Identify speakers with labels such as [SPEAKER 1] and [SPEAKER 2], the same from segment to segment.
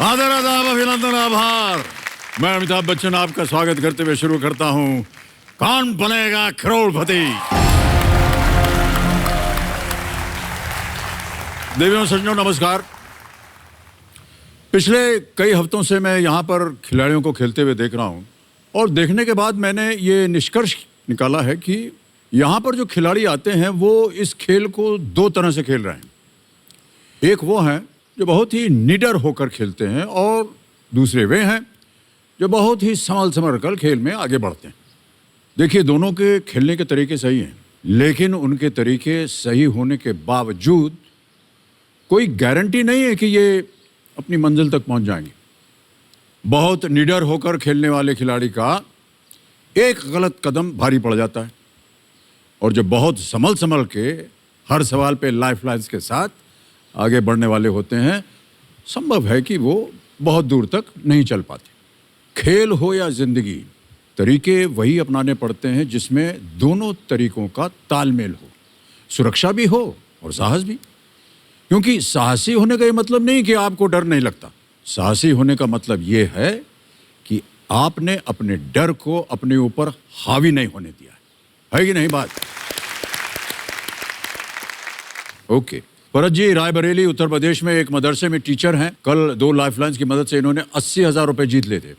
[SPEAKER 1] आदर आदाब अभिनंदन आभार। मैं अमिताभ बच्चन आपका स्वागत करते हुए शुरू करता हूं कौन बनेगा करोड़पति। देवियों सज्जनों नमस्कार। पिछले कई हफ्तों से मैं यहाँ पर खिलाड़ियों को खेलते हुए देख रहा हूँ और देखने के बाद मैंने ये निष्कर्ष निकाला है कि यहाँ पर जो खिलाड़ी आते हैं वो इस खेल को दो तरह से खेल रहे हैं। एक वो हैं जो बहुत ही निडर होकर खेलते हैं और दूसरे वे हैं जो बहुत ही संभल कर खेल में आगे बढ़ते हैं। देखिए, दोनों के खेलने के तरीके सही हैं, लेकिन उनके तरीके सही होने के बावजूद कोई गारंटी नहीं है कि ये अपनी मंजिल तक पहुंच जाएंगे। बहुत निडर होकर खेलने वाले खिलाड़ी का एक गलत कदम भारी पड़ जाता है और जो बहुत संभल के हर सवाल पे लाइफ लाइन्स के साथ आगे बढ़ने वाले होते हैं, संभव है कि वो बहुत दूर तक नहीं चल पाते। खेल हो या जिंदगी, तरीके वही अपनाने पड़ते हैं जिसमें दोनों तरीकों का तालमेल हो, सुरक्षा भी हो और साहस भी। क्योंकि साहसी होने का ये मतलब नहीं कि आपको डर नहीं लगता। साहसी होने का मतलब ये है कि आपने अपने डर को अपने ऊपर हावी नहीं होने दिया है कि नहीं बात? ओके। भरत जी रायबरेली उत्तर प्रदेश में एक मदरसे में टीचर हैं। कल 2 लाइफलाइंस की मदद से इन्होंने 80,000 रुपए जीत लिए थे।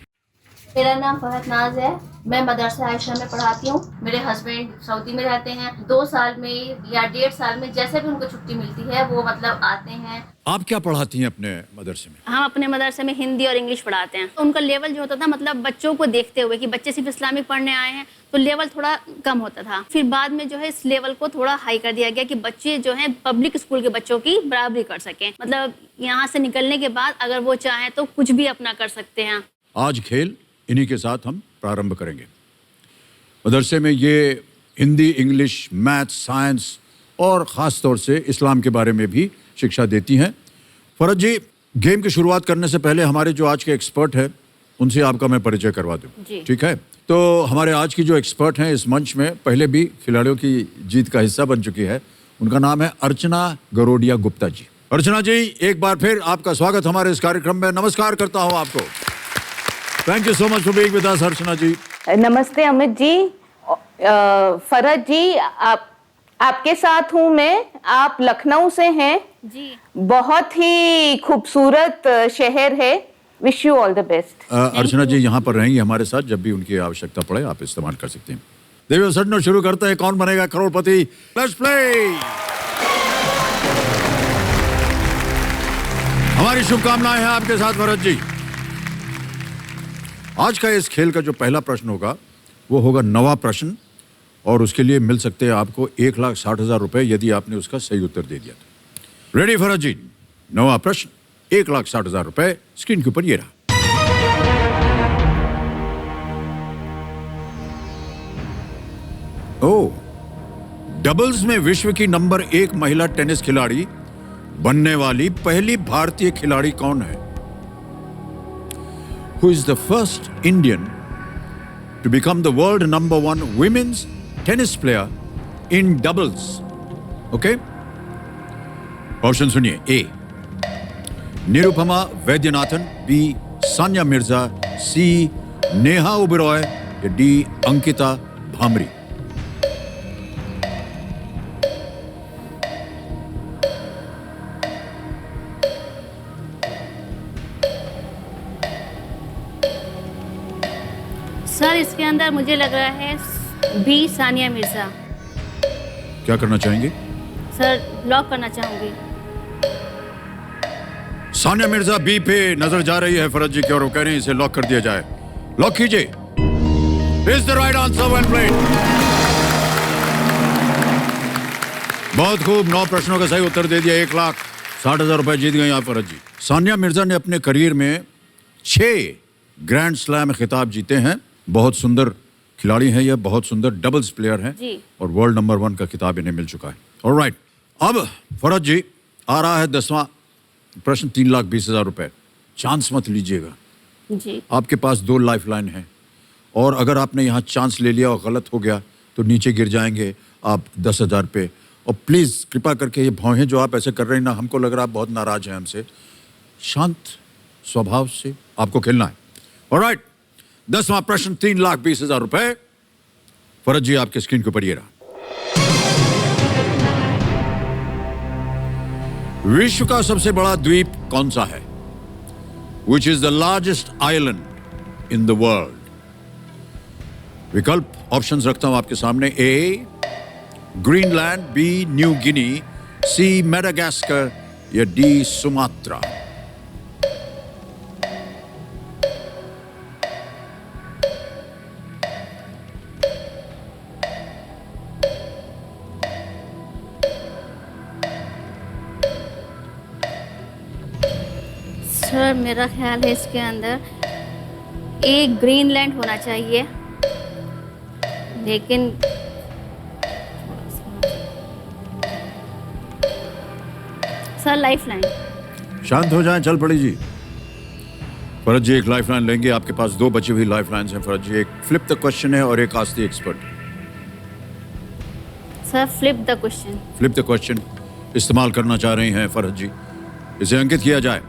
[SPEAKER 2] मेरा नाम फहद नाज है। मैं मदरसा आयशा में पढ़ाती हूँ। मेरे हस्बैंड सऊदी में रहते हैं। 2 साल में या 1.5 साल में जैसे भी उनको छुट्टी मिलती है वो आते हैं।
[SPEAKER 1] आप क्या पढ़ाती हैं अपने मदरसे में?
[SPEAKER 3] हम अपने मदरसे में हिंदी और इंग्लिश पढ़ाते हैं। उनका लेवल जो होता था, बच्चों को देखते हुए कि बच्चे सिर्फ इस्लामिक पढ़ने आए हैं तो लेवल थोड़ा कम होता था। फिर बाद में जो है इस लेवल को थोड़ा हाई कर दिया गया कि बच्चे जो हैं पब्लिक स्कूल के बच्चों की बराबरी कर सकें। यहाँ से निकलने के बाद अगर वो चाहें तो कुछ भी अपना कर सकते हैं।
[SPEAKER 1] आज खेल इन्हीं के साथ हम प्रारंभ करेंगे। मदरसे में ये हिंदी, इंग्लिश, मैथ, साइंस और ख़ास तौर से इस्लाम के बारे में भी शिक्षा देती हैं। फरज जी, गेम की शुरुआत करने से पहले हमारे जो आज के एक्सपर्ट हैं उनसे आपका मैं परिचय करवा दूं, ठीक है? तो हमारे आज की जो एक्सपर्ट हैं इस मंच में पहले भी खिलाड़ियों की जीत का हिस्सा बन चुकी है। उनका नाम है अर्चना गरोडिया गुप्ता जी। अर्चना जी, एक बार फिर आपका स्वागत हमारे इस कार्यक्रम में। नमस्कार करता हूँ आपको। Thank you so much for being with us Archana ji.
[SPEAKER 4] नमस्ते अमित जी। फरज जी, आपके साथ हूँ मैं। आप लखनऊ से हैं
[SPEAKER 3] जी।
[SPEAKER 4] बहुत ही खूबसूरत शहर है। Wish you all the best.
[SPEAKER 1] Archana ji यहाँ पर रहेंगी हमारे साथ, जब भी उनकी आवश्यकता पड़े आप इस्तेमाल कर सकते हैं। देवियों सज्जनों, शुरू करते हैं कौन बनेगा करोड़पति। Let's play. हमारी शुभकामनाएं हैं आपके साथ भरत जी। आज का इस खेल का जो पहला प्रश्न होगा वो होगा नवा प्रश्न और उसके लिए मिल सकते हैं आपको 1,60,000 रुपए यदि आपने उसका सही उत्तर दे दिया तो। रेडी फरज जी? नवा प्रश्न 1,60,000 रुपए स्क्रीन के ऊपर ये रहा। ओ, डबल्स में विश्व की नंबर 1 महिला टेनिस खिलाड़ी बनने वाली पहली भारतीय खिलाड़ी कौन है? Who is the first Indian to become the world number 1 women's tennis player in doubles? Okay? Option सुनिए। ए निरुपमा वैद्यनाथन, बी सानिया मिर्जा, सी नेहा ओबेरॉय या डी अंकिता भामरी।
[SPEAKER 3] सर, इसके अंदर मुझे लग रहा है बी सानिया मिर्जा।
[SPEAKER 1] क्या करना चाहेंगे?
[SPEAKER 3] सर, लॉक करना चाहूंगी।
[SPEAKER 1] सानिया मिर्जा बी पे नजर जा रही है फरज जी की और वो कह रहे हैं इसे लॉक कर दिया जाए। लॉक कीजिए। Is the right answer, well played. बहुत खूब, 9 प्रश्नों का सही उत्तर दे दिया। 1,60,000 रुपए जीत गई आप फरज जी। सानिया मिर्जा ने अपने करियर में 6 ग्रैंड स्लैम खिताब जीते हैं। बहुत सुंदर खिलाड़ी हैं यह, बहुत सुंदर डबल्स प्लेयर हैं और वर्ल्ड नंबर 1 का खिताब इन्हें मिल चुका है। ऑलराइट, अब फरज जी आ रहा है 10वां प्रश्न, 3,20,000 रुपए। चांस मत लीजिएगा
[SPEAKER 3] जी।
[SPEAKER 1] आपके पास 2 लाइफलाइन हैं और अगर आपने यहाँ चांस ले लिया और गलत हो गया तो नीचे गिर जाएंगे आप 10,000 पे। और प्लीज़ कृपा करके ये भौहें जो आप ऐसे कर रहे हैं ना, हमको लग रहा है आप बहुत नाराज हैं हमसे। शांत स्वभाव से आपको खेलना है। ऑलराइट, 10वां प्रश्न 3,20,000 रुपए। फरज जी आपके स्क्रीन के ऊपर ये रहा। विश्व का सबसे बड़ा द्वीप कौन सा है? Which is the largest island in the world? विकल्प ऑप्शंस रखता हूं आपके सामने। ए ग्रीनलैंड, बी न्यू गिनी, सी मेडागास्कर या डी सुमात्रा।
[SPEAKER 3] सर मेरा ख्याल है इसके अंदर एक ग्रीनलैंड होना चाहिए, लेकिन सर लाइफलाइन।
[SPEAKER 1] शांत हो जाएं, चल पड़ी जी। फरज जी एक लाइफलाइन लेंगे। आपके पास 2 बची हुई लाइफलाइंस हैं फरज जी। एक फ्लिप द क्वेश्चन है और एक ask the expert.
[SPEAKER 3] Sir flip the question.
[SPEAKER 1] Flip the question इस्तेमाल करना चाह रही हैं फरज जी, इसे अंकित किया जाए।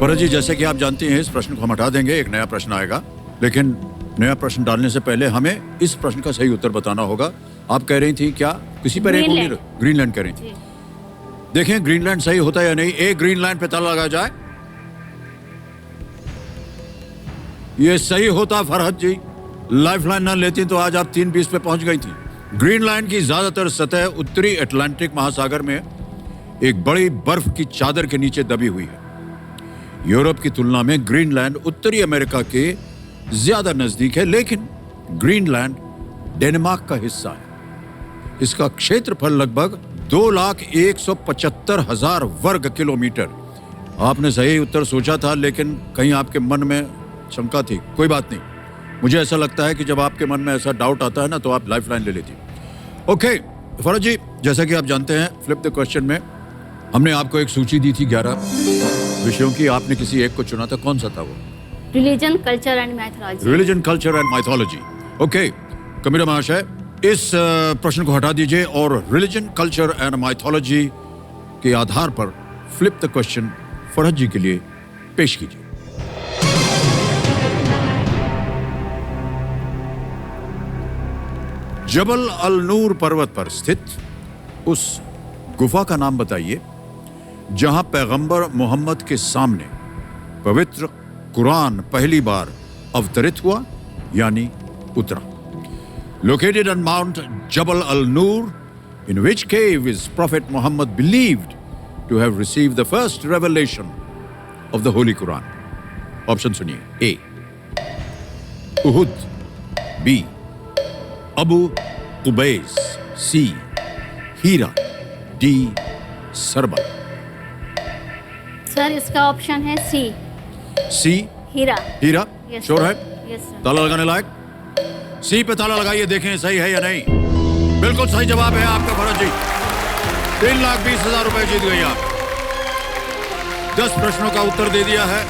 [SPEAKER 1] फरज जी जैसे कि आप जानती हैं इस प्रश्न को हम हटा देंगे, एक नया प्रश्न आएगा, लेकिन नया प्रश्न डालने से पहले हमें इस प्रश्न का सही उत्तर बताना होगा। आप कह रही थी क्या किसी पर एक उंगली? ग्रीनलैंड कह रही थी। देखें ग्रीनलैंड सही होता है या नहीं। एक ग्रीनलैंड पे ताला लगा जाए। ये सही होता फरहत जी, लाइफलाइन ना लेती तो आज आप 3:20 पे पहुंच गई थी। ग्रीनलैंड की ज्यादातर सतह उत्तरी अटलांटिक महासागर में एक बड़ी बर्फ की चादर के नीचे दबी हुई है। यूरोप की तुलना में ग्रीनलैंड उत्तरी अमेरिका के ज्यादा नजदीक है, लेकिन ग्रीनलैंड डेनमार्क का हिस्सा है। इसका क्षेत्रफल लगभग 2,175,000 वर्ग किलोमीटर। आपने सही उत्तर सोचा था, लेकिन कहीं आपके मन में शंका थी। कोई बात नहीं, मुझे ऐसा लगता है कि जब आपके मन में ऐसा डाउट आता है ना तो आप लाइफलाइन ले लेती। ओके फरज जी, जैसा कि आप जानते हैं फ्लिप द क्वेश्चन में हमने आपको एक सूची दी थी 11 विषयों की। आपने किसी एक को चुना था, कौन सा था वो?
[SPEAKER 3] Religion, culture and mythology.
[SPEAKER 1] Religion, culture and mythology. Okay कमीरा महाशय, इस प्रश्न को हटा दीजिए और रिलीजन, कल्चर एंड माइथोलॉजी के आधार पर फ्लिप द क्वेश्चन फरज जी के लिए पेश कीजिए। जबल अल नूर पर्वत पर स्थित उस गुफा का नाम बताइए जहां पैगंबर मोहम्मद के सामने पवित्र कुरान पहली बार अवतरित हुआ, यानी उतरा। Located on Mount Jabal al-Nur, in which cave is Prophet Muhammad believed to have received the first revelation of the Holy Quran? Option सुनिए। A. Uhud, B. Abu Qubays, C. Hira, D. Sarbal।
[SPEAKER 3] Sir इसका option है सी,
[SPEAKER 1] C.
[SPEAKER 3] हीरा।
[SPEAKER 1] हीरा
[SPEAKER 3] Yes,
[SPEAKER 1] sure
[SPEAKER 3] sir.
[SPEAKER 1] है?
[SPEAKER 3] Yes, sir.
[SPEAKER 1] ताला लगाने लायक? सी पे ताला लगाइए, देखें सही है या नहीं। बिल्कुल सही जवाब है आपका फरज जी। 3,20,000 रुपए जीत गई आप। 10 प्रश्नों का उत्तर दे दिया है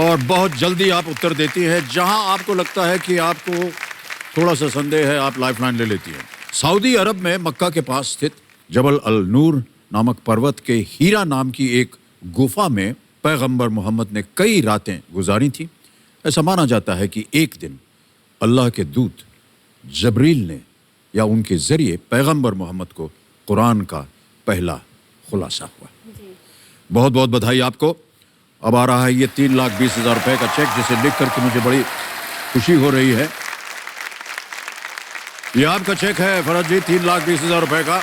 [SPEAKER 1] और बहुत जल्दी आप उत्तर देती है। जहां आपको लगता है कि आपको थोड़ा सा संदेह है, आप लाइफलाइन ले लेती है। सऊदी अरब में मक्का के पास स्थित जबल अल नूर नामक पर्वत के हीरा नाम की एक गुफा में पैगंबर मोहम्मद ने कई रातें गुजारी थी। ऐसा माना जाता है कि एक दिन अल्लाह के दूत जबरील ने या उनके जरिए पैगंबर मोहम्मद को कुरान का पहला खुलासा हुआ। बहुत बहुत बधाई आपको। अब आ रहा है ये 3,20,000 रुपए का चेक, जिसे लिख करके मुझे बड़ी खुशी हो रही है। ये आपका चेक है फरज जी, 3,20,000 रुपए का।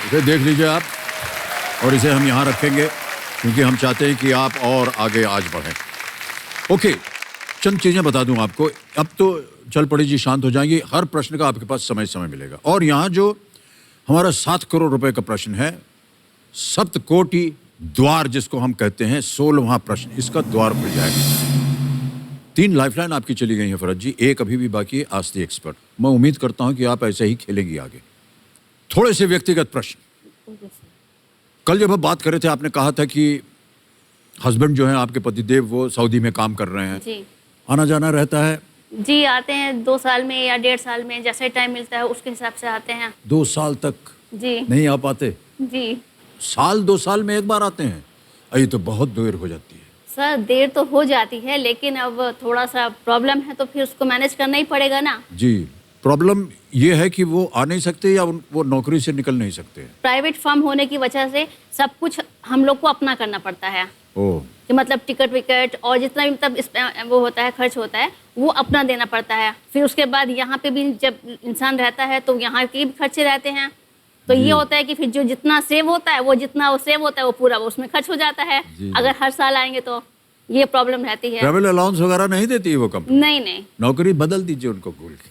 [SPEAKER 1] इसे देख लीजिए आप, और इसे हम यहाँ रखेंगे क्योंकि हम चाहते हैं कि आप और आगे आज बढ़ें। ओके, चंद चीजें बता दूं आपको। अब तो चल पड़ी जी, शांत हो जाएंगी। हर प्रश्न का आपके पास समय समय मिलेगा। और यहाँ जो हमारा 7 करोड़ रुपए का प्रश्न है, सप्तकोटि द्वार जिसको हम कहते हैं, 16वां प्रश्न, इसका द्वार खुल जाएगा। 3 लाइफलाइन आपकी चली गई है फरज जी, एक अभी भी बाकी है, आस्क द एक्सपर्ट। मैं उम्मीद करता हूं कि आप ऐसे ही खेलेंगी आगे। थोड़े से व्यक्तिगत प्रश्न। कल जब हम बात कर रहे थे, आपने कहा था कि हस्बैंड जो है आपके पतिदेव, वो सऊदी में काम कर रहे हैं।
[SPEAKER 3] जी
[SPEAKER 1] आना जाना रहता है?
[SPEAKER 3] जी, आते हैं 2 साल में या 1.5 साल में, जैसे टाइम मिलता है उसके हिसाब से आते हैं।
[SPEAKER 1] 2 साल तक
[SPEAKER 3] जी
[SPEAKER 1] नहीं आ पाते?
[SPEAKER 3] जी।
[SPEAKER 1] साल 2 साल में एक बार आते हैं? अरे तो बहुत देर हो जाती है।
[SPEAKER 3] सर देर तो हो जाती है, लेकिन अब थोड़ा सा प्रॉब्लम है तो फिर उसको मैनेज करना ही पड़ेगा ना।
[SPEAKER 1] जी, प्रॉब्लम ये है कि वो आ नहीं सकते या वो नौकरी से निकल नहीं सकते।
[SPEAKER 3] प्राइवेट फर्म होने की वजह से सब कुछ हम लोग को अपना करना पड़ता है,
[SPEAKER 1] ओह,
[SPEAKER 3] कि मतलब टिकट विकट और जितना भी मतलब इस वो होता है, खर्च होता है, वो अपना देना पड़ता है। फिर उसके बाद यहाँ पे भी जब इंसान रहता है तो यहाँ के भी खर्चे रहते हैं। तो ये होता है कि फिर जो जितना सेव होता है वो सेव होता है वो पूरा वो उसमें खर्च हो जाता है। अगर हर साल आएंगे तो ये प्रॉब्लम रहती है।
[SPEAKER 1] ट्रैवल अलाउंस वगैरह नहीं देती है वो कंपनी?
[SPEAKER 3] नहीं।
[SPEAKER 1] नौकरी बदल दीजिए उनको भूल के।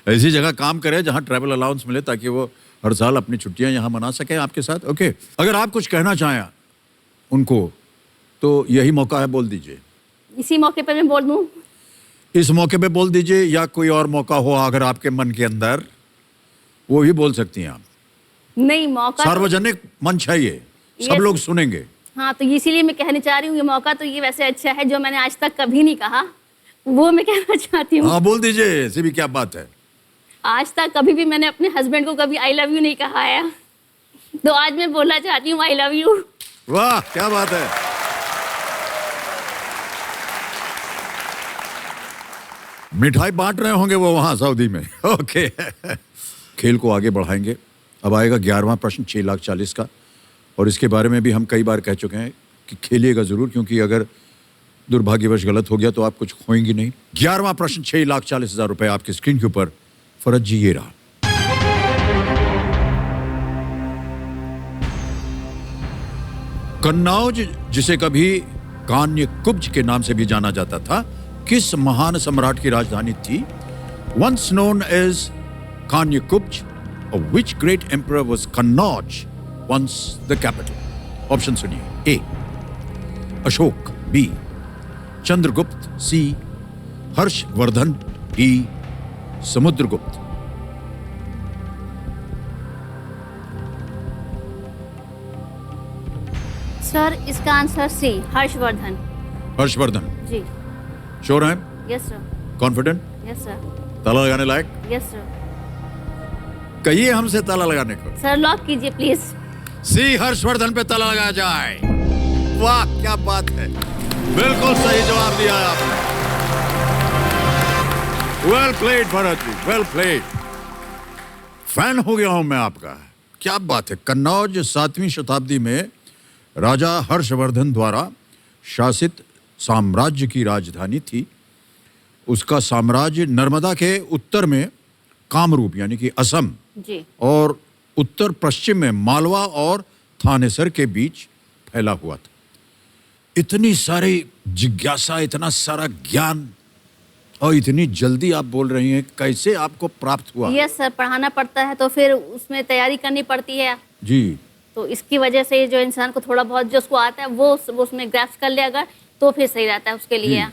[SPEAKER 1] ऐसी जगह काम करे जहाँ ट्रैवल अलाउंस मिले ताकि वो हर साल अपनी छुट्टियां यहाँ मना सके आपके साथ। ओके, अगर आप कुछ कहना चाहें उनको तो यही मौका है, बोल दीजिए।
[SPEAKER 3] इसी मौके पे मैं बोल दूं?
[SPEAKER 1] इस मौके पे बोल दीजिए या कोई और मौका हो अगर आपके मन के अंदर, वो भी बोल सकती हैं आप।
[SPEAKER 3] नहीं, मौका
[SPEAKER 1] सार्वजनिक मंच है ये, सब
[SPEAKER 3] ये-
[SPEAKER 1] लोग सुनेंगे।
[SPEAKER 3] हाँ, तो इसीलिए मैं कहना चाह रही हूँ, ये मौका तो ये वैसे अच्छा है जो मैंने आज तक कभी नहीं कहा, वो मैं कहना चाहती हूँ।
[SPEAKER 1] हाँ बोल दीजिए, ऐसी भी क्या बात है।
[SPEAKER 3] आज तक कभी भी मैंने अपने हस्बैंड को कभी आई लव यू नहीं कहा है, तो आज मैं बोलना चाहती हूँ आई लव यू।
[SPEAKER 1] वाह क्या बात है। मिठाई बांट रहे होंगे वो वहां सऊदी में। ओके, खेल को आगे बढ़ाएंगे। अब आएगा 11वां प्रश्न 6,40,000 का, और इसके बारे में भी हम कई बार कह चुके हैं कि खेलिएगा जरूर, क्योंकि अगर दुर्भाग्यवश गलत हो गया तो आप कुछ खोएंगी नहीं। 11वां प्रश्न 6,40,000 रुपए आपकी स्क्रीन के ऊपर। फरज जी ये रहा। कन्नौज, जिसे कभी कान्य कुब्ज के नाम से भी जाना जाता था, किस महान सम्राट की राजधानी थी? Once known as Kanyakubja, which great emperor was Kannauj once the capital? Option सुनिए। A Ashoka, B Chandragupta, C Harshvardhan, D Samudragupta.
[SPEAKER 3] Sir इसका answer C, Harshvardhan.
[SPEAKER 1] Harshvardhan,
[SPEAKER 3] ji.
[SPEAKER 1] Sure हैं?
[SPEAKER 3] Yes sir.
[SPEAKER 1] Confident?
[SPEAKER 3] Yes sir.
[SPEAKER 1] ताला लगाने लायक?
[SPEAKER 3] Yes sir.
[SPEAKER 1] कहिए हमसे ताला लगाने को।
[SPEAKER 3] सर लॉक कीजिए प्लीज।
[SPEAKER 1] सी हर्षवर्धन पे ताला लगाया जाए। वाह क्या बात है, बिल्कुल सही जवाब दिया है आपने। Well played Bharat ji, well played. Fan हो गया हूं मैं आपका। क्या बात है। कन्नौज 7वीं शताब्दी में राजा हर्षवर्धन द्वारा शासित साम्राज्य की राजधानी थी। उसका साम्राज्य नर्मदा के उत्तर में कामरूप यानी कि असम
[SPEAKER 3] जी।
[SPEAKER 1] और उत्तर पश्चिम में मालवा और थानेसर के बीच फैला हुआ था। इतनी सारी जिज्ञासा, इतना सारा ज्ञान, और इतनी जल्दी आप बोल रही हैं, कैसे आपको प्राप्त हुआ?
[SPEAKER 3] यस सर, पढ़ाना पड़ता है तो फिर उसमें तैयारी करनी पड़ती है,
[SPEAKER 1] जी,
[SPEAKER 3] तो इसकी वजह से जो इंसान को थोड़ा बहुत जो उसको आता है वो उसमें ग्रैस्प कर ले अगर, तो फिर सही रहता है उसके लिए।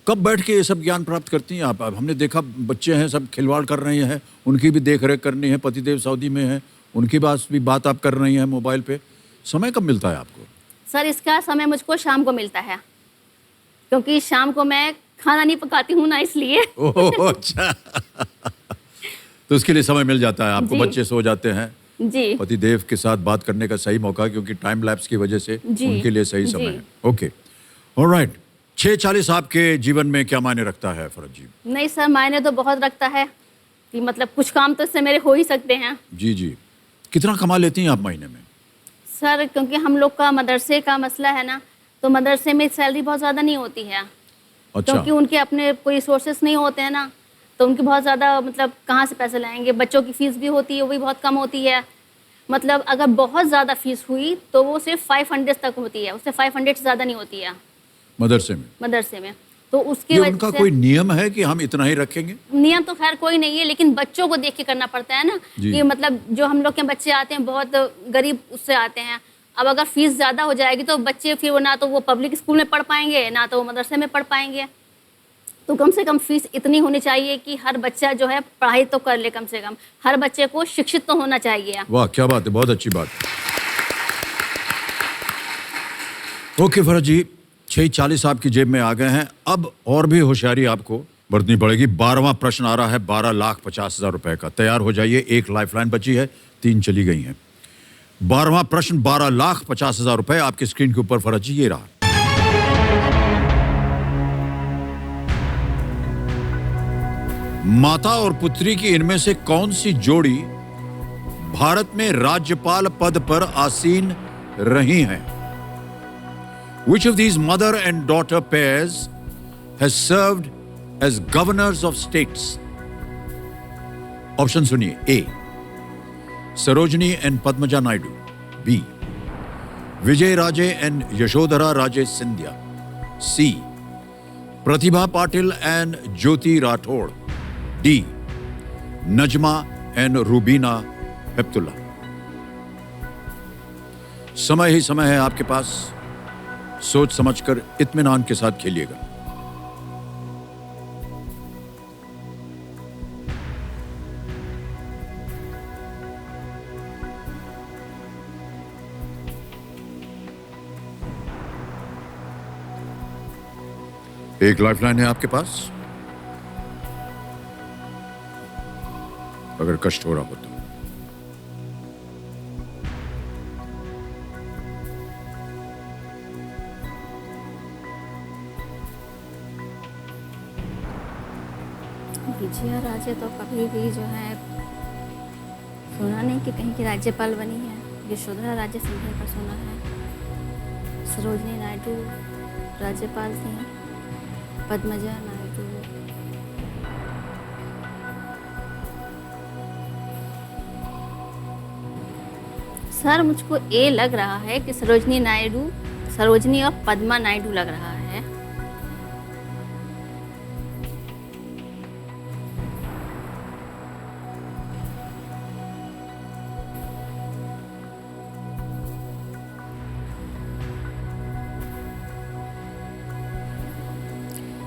[SPEAKER 1] कब बैठ के ये सब ज्ञान प्राप्त करती हैं आप? अब हमने देखा बच्चे हैं, सब खिलवाड़ कर रहे हैं, उनकी भी देख रेख करनी है, पतिदेव सऊदी में है, उनकी भी बात आप कर रही हैं मोबाइल पे। समय कब मिलता है आपको?
[SPEAKER 3] सर इसका समय मुझको शाम को मिलता है, क्योंकि शाम को मैं खाना नहीं पकाती हूँ ना, इसलिए।
[SPEAKER 1] ओह अच्छा। तो उसके लिए समय मिल जाता है आपको।
[SPEAKER 3] जी।
[SPEAKER 1] बच्चे सो जाते हैं,
[SPEAKER 3] जी।
[SPEAKER 1] पतिदेव के साथ बात करने का सही मौका, क्योंकि टाइम लैप्स की वजह से
[SPEAKER 3] जी।
[SPEAKER 1] उनके लिए सही
[SPEAKER 3] जी।
[SPEAKER 1] समय है। Okay, alright. 6:40 आपके जीवन में क्या मायने रखता है फरज जी?
[SPEAKER 3] नहीं सर, मायने तो बहुत रखता है कि मतलब कुछ काम तो इससे मेरे हो ही सकते हैं।
[SPEAKER 1] जी जी। कितना कमा लेती हैं आप महीने में?
[SPEAKER 3] सर क्योंकि हम लोग का मदरसे का मसला है ना, तो मदरसे में सैलरी बहुत ज़्यादा नहीं होती है,
[SPEAKER 1] अच्छा,
[SPEAKER 3] क्योंकि उनके अपने कोई सोर्सेस नहीं होते हैं ना, तो उनकी बहुत ज़्यादा मतलब कहाँ से पैसे लाएंगे। बच्चों की फ़ीस भी होती है, वो भी बहुत कम होती है। मतलब अगर बहुत ज़्यादा फीस हुई तो वो सिर्फ 500 तक होती है, उससे 500 से ज़्यादा नहीं होती है
[SPEAKER 1] मदरसे में?
[SPEAKER 3] मदरसे में। तो उसकी
[SPEAKER 1] ये
[SPEAKER 3] वजह
[SPEAKER 1] उनका
[SPEAKER 3] से
[SPEAKER 1] कोई नियम है कि हम इतना ही रखेंगे?
[SPEAKER 3] नियम तो खैर कोई नहीं है, लेकिन बच्चों को देख के करना पड़ता है ना,
[SPEAKER 1] जी।
[SPEAKER 3] कि मतलब जो हम लोग के बच्चे आते हैं बहुत गरीब उससे आते हैं। अब अगर फीस ज़्यादा हो जाएगी तो बच्चे फिर वो ना तो वो पब्लिक स्कूल में पढ़ पाएंगे, ना तो वो मदरसे में पढ़ पाएंगे। तो कम से कम फीस इतनी होनी चाहिए कि हर बच्चा जो है पढ़ाई तो कर ले, कम से कम हर बच्चे को शिक्षित तो होना चाहिए।
[SPEAKER 1] वाह क्या बात है, बहुत अच्छी बात। ओके फरज जी, 6:40 आपकी जेब में आ गए हैं। अब और भी होशियारी आपको बरतनी पड़ेगी। 12वां प्रश्न आ रहा है 12,50,000 रुपए का। तैयार हो जाइए। एक लाइफलाइन बची है, 3 चली गई हैं। 12वां प्रश्न 12,50,000 रुपए आपकी स्क्रीन के ऊपर फरज जी, ये रहा। माता और पुत्री की इनमें से कौन सी जोड़ी भारत में राज्यपाल पद पर आसीन रही हैं? Which of these mother and daughter pairs has served as governors of states? Option सुनिए। A, Sarojini and Padmaja Naidu. B, Vijay Raje and Yashodhara Raje Scindia. C, Pratibha Patil and Jyoti Rathore. D, Najma and Rubina Heptulla. समय ही समय है आपके पास, सोच समझकर इत्मीनान के साथ खेलिएगा। एक लाइफलाइन है आपके पास, अगर कष्ट हो रहा हो तो।
[SPEAKER 3] विजया राजे तो कभी भी जो है सुना नहीं कि कहीं की राज्यपाल बनी है। यशोधरा राजे सिंधिया का सुना है। सरोजनी नायडू राज्यपाल थी। पद्मजा नायडू, सर मुझको ये लग रहा है कि सरोजनी और पद्मा नायडू लग रहा है।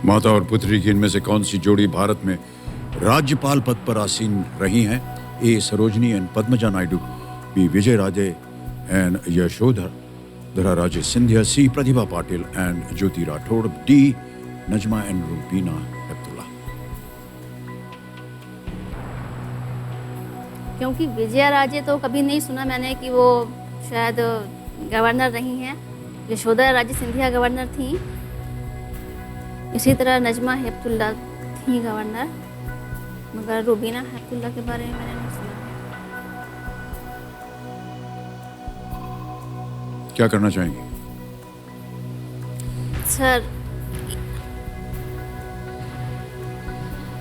[SPEAKER 1] माता और पुत्री की इनमें से कौन सी जोड़ी भारत में राज्यपाल पद पर आसीन रही हैं? A, Sarojini and Padmaja Naidu. B, Vijay Raje and Yashodhara Raje Scindia. C, Pratibha Patil and Jyoti Rathore. D, Najma and Rubina Heptulla.
[SPEAKER 3] क्योंकि विजया राजे तो कभी नहीं सुना मैंने कि वो शायद गवर्नर रही हैं। यशोधरा राजे सिंधिया गवर्नर थी। इसी तरह नजमा हेप्तुल्ला थी गवर्नर, मगर रूबीना हेप्तुल्ला के बारे में मैंने नहीं सुना।
[SPEAKER 1] क्या करना चाहेंगे?
[SPEAKER 3] सर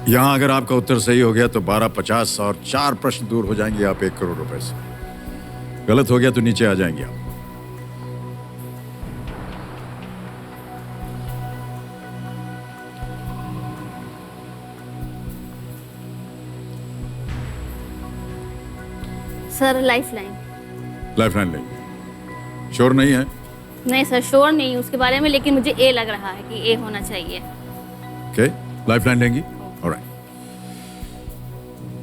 [SPEAKER 1] यहां अगर आपका उत्तर सही हो गया तो 12,50 और 4 प्रश्न दूर हो जाएंगे आप 1 करोड़ रुपए से। गलत हो गया तो नीचे आ जाएंगे आप।
[SPEAKER 3] सर लाइफलाइन
[SPEAKER 1] लेंगे। श्योर नहीं है?
[SPEAKER 3] नहीं सर, श्योर नहीं उसके बारे में, लेकिन मुझे ए लग रहा है कि ए होना चाहिए।
[SPEAKER 1] ओके, लाइफलाइन लेंगी? ऑलराइट।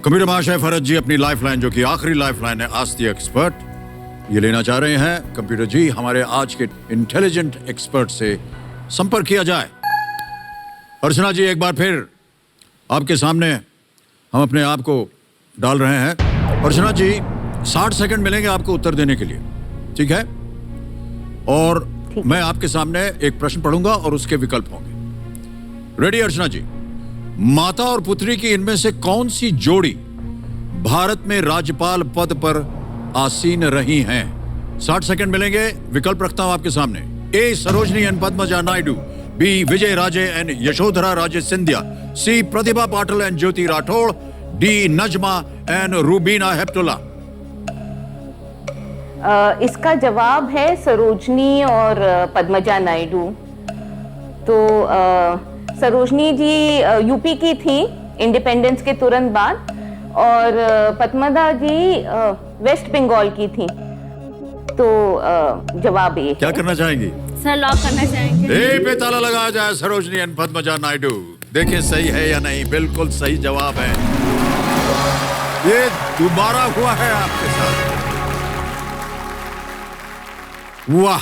[SPEAKER 1] कंप्यूटर महाशय फरज जी अपनी लाइफलाइन, जो कि आखिरी लाइफलाइन है, आस्क द एक्सपर्ट, ये लेना चाह रहे हैं। कंप्यूटर जी, हमारे आज के इंटेलिजेंट एक्सपर्ट से संपर्क किया जाए। अर्चना जी, एक बार फिर आपके सामने हम अपने आप को डाल रहे हैं। अर्चना जी, 60 सेकंड मिलेंगे आपको उत्तर देने के लिए, ठीक है? और मैं आपके सामने एक प्रश्न पढ़ूंगा और उसके विकल्प होंगे। रेडी अर्चना जी? माता और पुत्री की इनमें से कौन सी जोड़ी भारत में राज्यपाल पद पर आसीन रही हैं? 60 सेकंड मिलेंगे। विकल्प रखता हूं आपके सामने। A, Sarojini and Padmaja Naidu. B, Vijay Raje and Yashodhara Raje Scindia. C, Pratibha Patil and Jyoti Rathore. D, Najma and Rubina Heptulla.
[SPEAKER 4] इसका जवाब है सरोजनी और पद्मजा नायडू। तो सरोजनी जी यूपी की थी इंडिपेंडेंस के तुरंत बाद, और पद्मजा जी वेस्ट बंगाल की थी। तो जवाब ये
[SPEAKER 1] क्या करना चाहेंगी?
[SPEAKER 3] सर लॉक करना चाहेंगे।
[SPEAKER 1] ए पे ताला लगाया जाए। सरोजनी एंड पद्मजा नायडू, देखिए सही है या नहीं। बिल्कुल सही जवाब है। ये दोबारा हुआ है आपके साथ। वाह!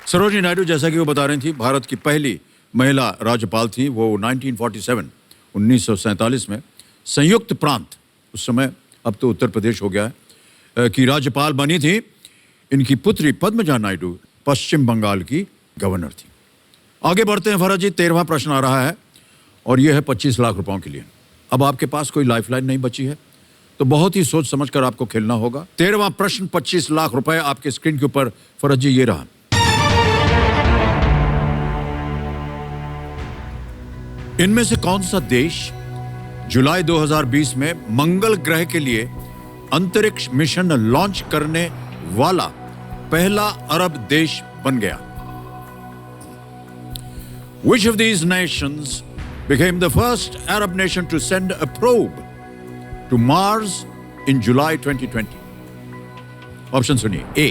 [SPEAKER 1] सरोजनी नायडू, जैसा कि वो बता रही थी, भारत की पहली महिला राज्यपाल थी। वो 1947 में संयुक्त प्रांत, उस समय अब तो उत्तर प्रदेश हो गया है, की राज्यपाल बनी थी। इनकी पुत्री पद्मजा नायडू पश्चिम बंगाल की गवर्नर थी। आगे बढ़ते हैं फरज जी, 13वां प्रश्न आ रहा है और यह है 25 लाख रुपयों के लिए। अब आपके पास कोई लाइफलाइन नहीं बची है, तो बहुत ही सोच समझकर आपको खेलना होगा। 13वां प्रश्न 25 लाख रुपए आपके स्क्रीन के ऊपर। फरज जी, ये रहा। इनमें से कौन सा देश जुलाई 2020 में मंगल ग्रह के लिए अंतरिक्ष मिशन लॉन्च करने वाला पहला अरब देश बन गया? Which of these nations became the first Arab nation to send a probe to Mars in July 2020? Option सुनिए। ए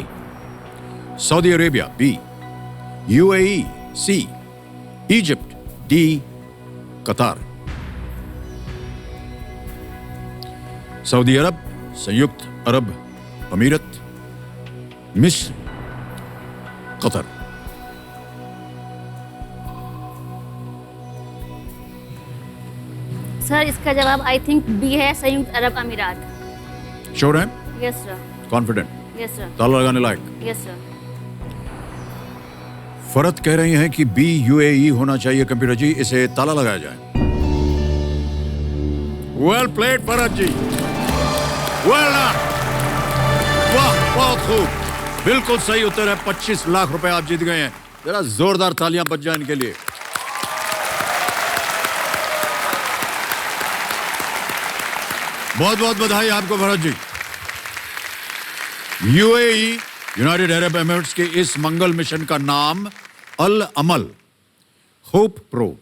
[SPEAKER 1] सऊदी अरेबिया, बी यूएई, सी इजिप्ट, डी कतार। सऊदी अरब, संयुक्त अरब अमीरत, मिस्र, कतर।
[SPEAKER 3] सर इसका जवाब आई थिंक बी है, संयुक्त अरब अमीरात।
[SPEAKER 1] श्योर है?
[SPEAKER 3] Yes sir,
[SPEAKER 1] confident?
[SPEAKER 3] Yes sir,
[SPEAKER 1] ताला लगाने लायक?
[SPEAKER 3] Yes sir.
[SPEAKER 1] फरत कह रही हैं कि बी यूएई होना चाहिए। कंप्यूटर जी, इसे ताला लगाया जाए। वेल प्लेड फरत जी, वेल डन, वाह बहुत खूब, बिल्कुल सही उत्तर है। 25 लाख रुपए आप जीत गए हैं। जरा जोरदार तालियां बज जाए इनके लिए। बहुत बहुत बधाई आपको Bharat ji. UAE, United Arab Emirates के इस मंगल मिशन का नाम अल अमल, होप प्रोब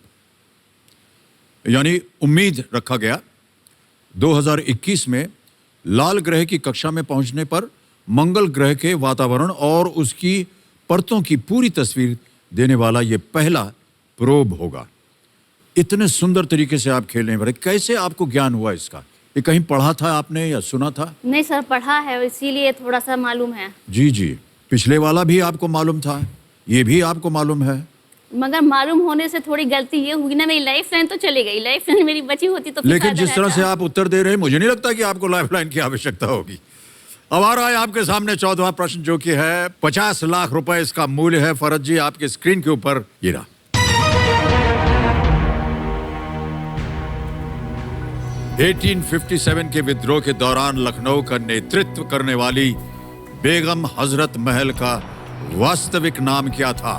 [SPEAKER 1] यानी उम्मीद रखा गया। 2021 में लाल ग्रह की कक्षा में पहुंचने पर मंगल ग्रह के वातावरण और उसकी परतों की पूरी तस्वीर देने वाला यह पहला प्रोब होगा। इतने सुंदर तरीके से आप खेल रहे हैं, कैसे आपको ज्ञान हुआ इसका? ये कहीं पढ़ा था आपने या सुना था?
[SPEAKER 3] नहीं सर, पढ़ा है, इसीलिए थोड़ा सा मालूम है।
[SPEAKER 1] जी जी, पिछले वाला भी आपको मालूम था, ये भी आपको मालूम है।
[SPEAKER 3] मगर मालूम होने से थोड़ी गलती ये हुई ना, मेरी लाइफ लाइन तो चली गई। लाइफ लाइन मेरी बची होती तो
[SPEAKER 1] लेकिन जिस तरह से आप उत्तर दे रहे हैं, मुझे नहीं लगता कि आपको लाइफ लाइन की आवश्यकता होगी। अब आ रहा है आपके सामने 14वां प्रश्न, जो कि है 50 लाख रुपए इसका मूल्य है। फरज जी, आपके स्क्रीन के ऊपर ये रहा। (1857) के विद्रोह के दौरान लखनऊ का नेतृत्व करने वाली बेगम हजरत महल का वास्तविक नाम क्या था?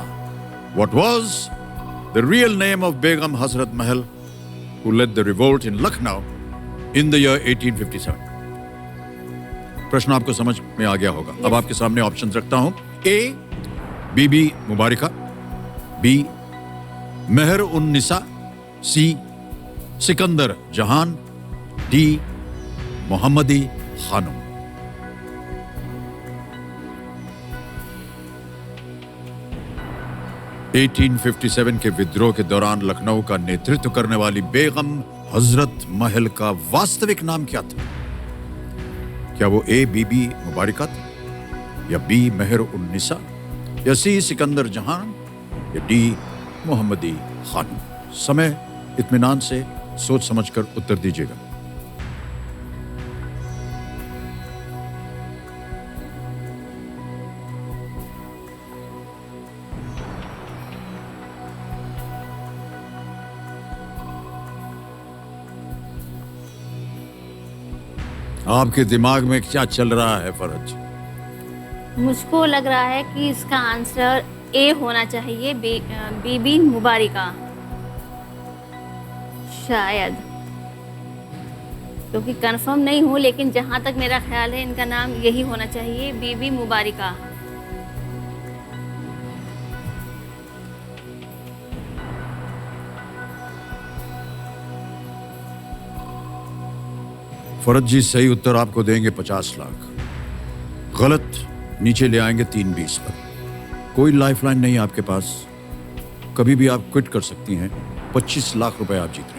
[SPEAKER 1] What was the real name of Begum Hazrat Mahal, who led the revolt in Lucknow in the year 1857? प्रश्न आपको समझ में आ गया होगा। अब आपके सामने ऑप्शंस रखता हूं। ए बीबी मुबारिका, बी मेहर उन निसा, सी सिकंदर जहान, डी मोहम्मदी खानम। (1857) के विद्रोह के दौरान लखनऊ का नेतृत्व करने वाली बेगम हजरत महल का वास्तविक नाम क्या था? क्या वो ए बीबी मुबारिका था, या बी मेहर उन निसा, या सी सिकंदर जहान, या डी मोहम्मदी खानम? समय इत्मीनान से सोच समझकर उत्तर दीजिएगा। आपके दिमाग में क्या चल रहा है फरज?
[SPEAKER 3] मुझको लग रहा है कि इसका आंसर ए होना चाहिए, बीबी मुबारिका, शायद, क्योंकि कंफर्म नहीं हूँ, लेकिन जहाँ तक मेरा ख्याल है इनका नाम यही होना चाहिए, बीबी मुबारिका।
[SPEAKER 1] फरज जी, सही उत्तर आपको देंगे 50 लाख, गलत नीचे ले आएंगे 320 पर। कोई लाइफलाइन नहीं आपके पास, कभी भी आप क्विट कर सकती हैं। 25 लाख रुपए आप जीत रही हैं।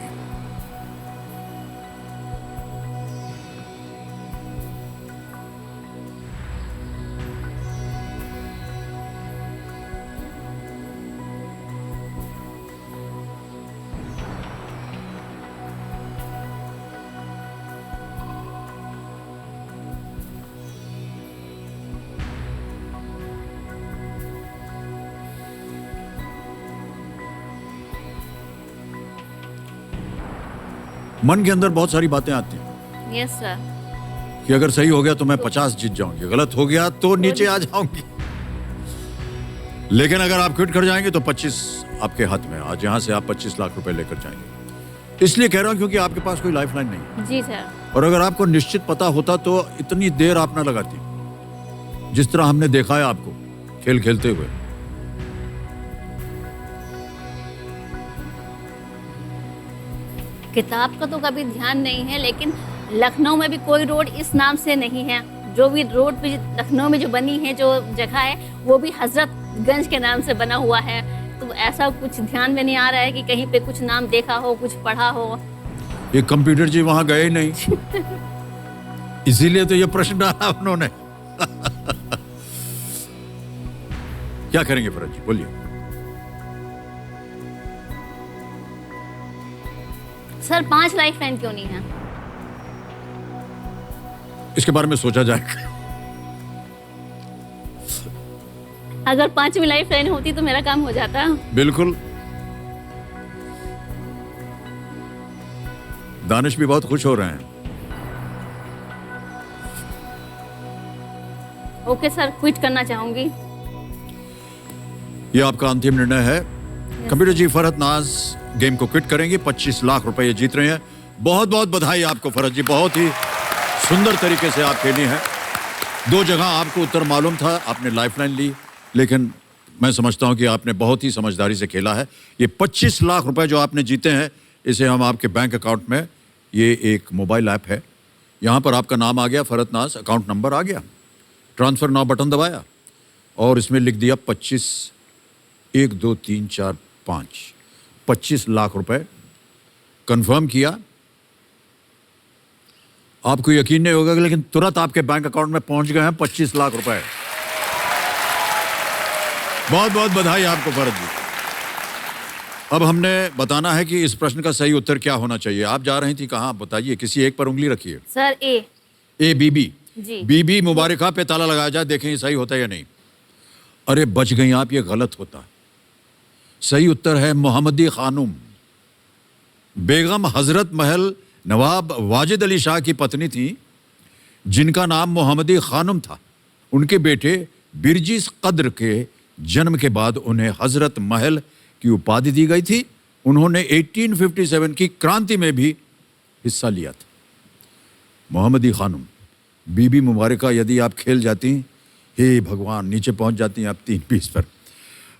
[SPEAKER 1] मन के अंदर बहुत सारी बातें आती हैं
[SPEAKER 3] यस सर।
[SPEAKER 1] कि अगर सही हो गया तो मैं 50 जीत जाऊंगी, गलत हो गया तो नीचे आ जाऊंगी। लेकिन अगर आप क्विट कर जाएंगे तो 25 आपके हाथ में, आज यहां से आप 25 लाख रुपए लेकर जाएंगे। इसलिए कह रहा हूं क्योंकि आपके पास कोई लाइफलाइन नहीं है।
[SPEAKER 3] जी सर।
[SPEAKER 1] और अगर आपको निश्चित पता होता तो इतनी देर आप ना लगाती, जिस तरह हमने देखा है आपको खेल खेलते हुए।
[SPEAKER 3] किताब का तो कभी ध्यान नहीं है, लेकिन लखनऊ में भी कोई रोड इस नाम से नहीं है। जो भी रोड भी लखनऊ में जो बनी है, जो जगह है, वो भी हजरतगंज के नाम से बना हुआ है। तो ऐसा कुछ ध्यान में नहीं आ रहा है कि कहीं पे कुछ नाम देखा हो, कुछ पढ़ा हो।
[SPEAKER 1] ये कंप्यूटर जी वहां गए नहीं, इसीलिए तो ये प्रश्न डाला उन्होंने। क्या करेंगे फरज जी, बोलिए।
[SPEAKER 3] सर 5 लाइफलाइन क्यों नहीं है?
[SPEAKER 1] इसके बारे में सोचा जाएगा।
[SPEAKER 3] अगर 5वीं लाइफलाइन होती तो मेरा काम हो जाता।
[SPEAKER 1] बिल्कुल। दानिश भी बहुत खुश हो रहे हैं।
[SPEAKER 3] ओके सर, क्विट करना चाहूंगी।
[SPEAKER 1] ये आपका अंतिम निर्णय है। कंप्यूटर जी, फरहत नाज गेम को क्विट करेंगे। 25 लाख रुपए ये जीत रहे हैं। बहुत बहुत बधाई आपको फरहत जी, बहुत ही सुंदर तरीके से आप खेली हैं। 2 जगह आपको उत्तर मालूम था, आपने लाइफलाइन ली, लेकिन मैं समझता हूं कि आपने बहुत ही समझदारी से खेला है। ये 25 लाख रुपए जो आपने जीते हैं, इसे हम आपके बैंक अकाउंट में, ये एक मोबाइल ऐप है, यहाँ पर आपका नाम आ गया फरहत नाज, अकाउंट नंबर आ गया, ट्रांसफर नाउ बटन दबाया और इसमें लिख दिया 25 1 2 3 4 5 25 लाख रुपए कंफर्म किया। आपको यकीन नहीं होगा, लेकिन तुरंत आपके बैंक अकाउंट में पहुंच गए हैं 25 लाख रुपए। बहुत बहुत बधाई आपको फरहत जी। अब हमने बताना है कि इस प्रश्न का सही उत्तर क्या होना चाहिए। आप जा रही थी कहाँ, बताइए, किसी एक पर उंगली रखिए।
[SPEAKER 3] सर ए
[SPEAKER 1] बीबी
[SPEAKER 3] जी।
[SPEAKER 1] बीबी मुबारका पे ताला लगाया जाए, देखें ये सही होता है या नहीं। अरे बच गई आप, ये गलत होता है। सही उत्तर है मोहम्मदी खानुम। बेगम हजरत महल नवाब वाजिद अली शाह की पत्नी थी, जिनका नाम मोहम्मदी खानुम था। उनके बेटे बिरजिस कद्र के जन्म के बाद उन्हें हजरत महल की उपाधि दी गई थी। उन्होंने 1857 की क्रांति में भी हिस्सा लिया था। मोहम्मदी खानुम, बीबी मुबारका, यदि आप खेल जाती, हे भगवान, नीचे पहुंच जाती आप 3-20 पर।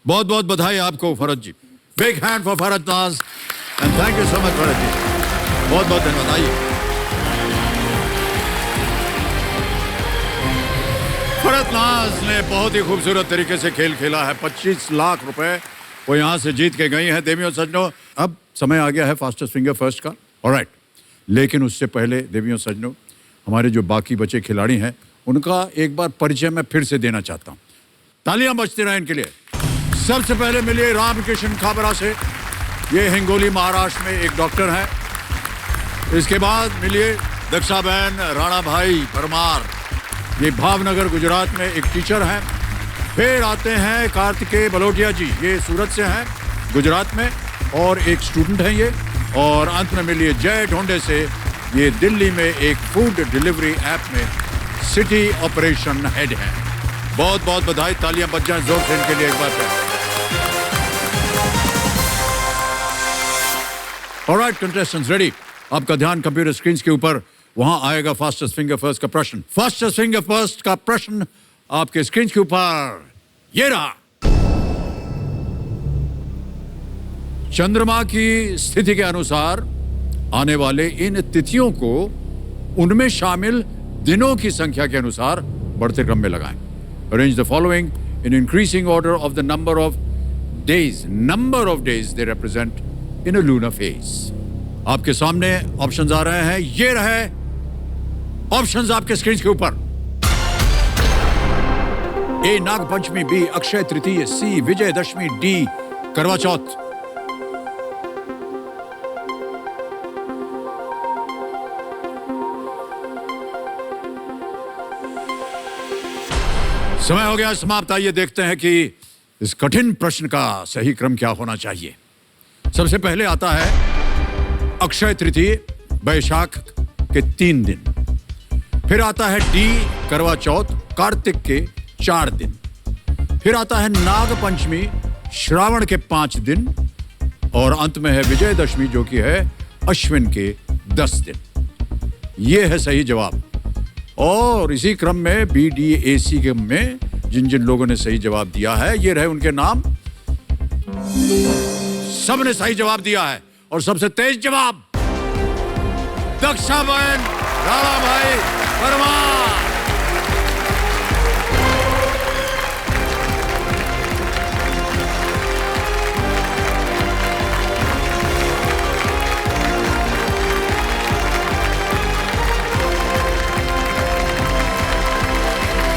[SPEAKER 1] बहुत बहुत बधाई आपको Farhat ji. Big hand for Farhat Naaz and thank you so much Farhat ji, बहुत बहुत धन्यवाद। आइए, फरहत नाज ने बहुत ही खूबसूरत तरीके से खेल खेला है। 25 लाख रुपए वो यहां से जीत के गई हैं। देवियों सज्जनों, अब समय आ गया है फास्टेस्ट फिंगर फर्स्ट का। ऑलराइट, लेकिन उससे पहले देवियों सज्जनों, हमारे जो बाकी बचे खिलाड़ी हैं, उनका एक बार परिचय मैं फिर से देना चाहता हूं। तालियां बजती रहें इनके लिए। सबसे पहले मिलिए रामकिशन खाबरा से, ये हिंगोली महाराष्ट्र में एक डॉक्टर हैं। इसके बाद मिलिए दक्षाबेन राणा भाई परमार, ये भावनगर गुजरात में एक टीचर हैं। फिर आते हैं कार्तिकेय बलोटिया जी, ये सूरत से हैं गुजरात में और एक स्टूडेंट हैं ये। और अंत में मिलिए जय ढोंडे से, ये दिल्ली में एक फूड डिलीवरी ऐप में सिटी ऑपरेशन हेड हैं। बहुत बहुत बधाई, तालियां बज जाएं जोर से इनके लिए एक बार फिर। Alright contestants, ready? आपका ध्यान कंप्यूटर स्क्रीन के ऊपर, वहां आएगा फास्टेस्ट फिंगर फर्स्ट का प्रश्न। फास्टेस्ट फिंगर फर्स्ट का प्रश्न आपके स्क्रीन के ऊपर ये रहा। चंद्रमा की स्थिति के अनुसार आने वाले इन तिथियों को उनमें शामिल दिनों की संख्या के अनुसार बढ़ते क्रम में लगाएं। Arrange the following in increasing order of the number of days they represent in a lunar phase. आपके सामने ऑप्शंस आ रहे हैं, ये रहे ऑप्शंस आपके स्क्रीन के ऊपर। ए नाग पंचमी, बी अक्षय तृतीय, सी विजयदशमी, डी करवा चौथ। समय हो गया समाप्त। आइए देखते हैं कि इस कठिन प्रश्न का सही क्रम क्या होना चाहिए। सबसे पहले आता है अक्षय तृतीय। बैशाख के 3 दिन। फिर आता है डी करवा चौथ कार्तिक के 4 दिन। फिर आता है नाग पंचमी श्रावण के 5 दिन। और अंत में है विजयदशमी जो कि है अश्विन के 10 दिन। ये है सही जवाब। और इसी क्रम में BDAC के में जिन जिन लोगों ने सही जवाब दिया है ये रहे उनके नाम। सबने सही जवाब दिया है और सबसे तेज जवाब दक्षा बहन, राणा भाई परमार।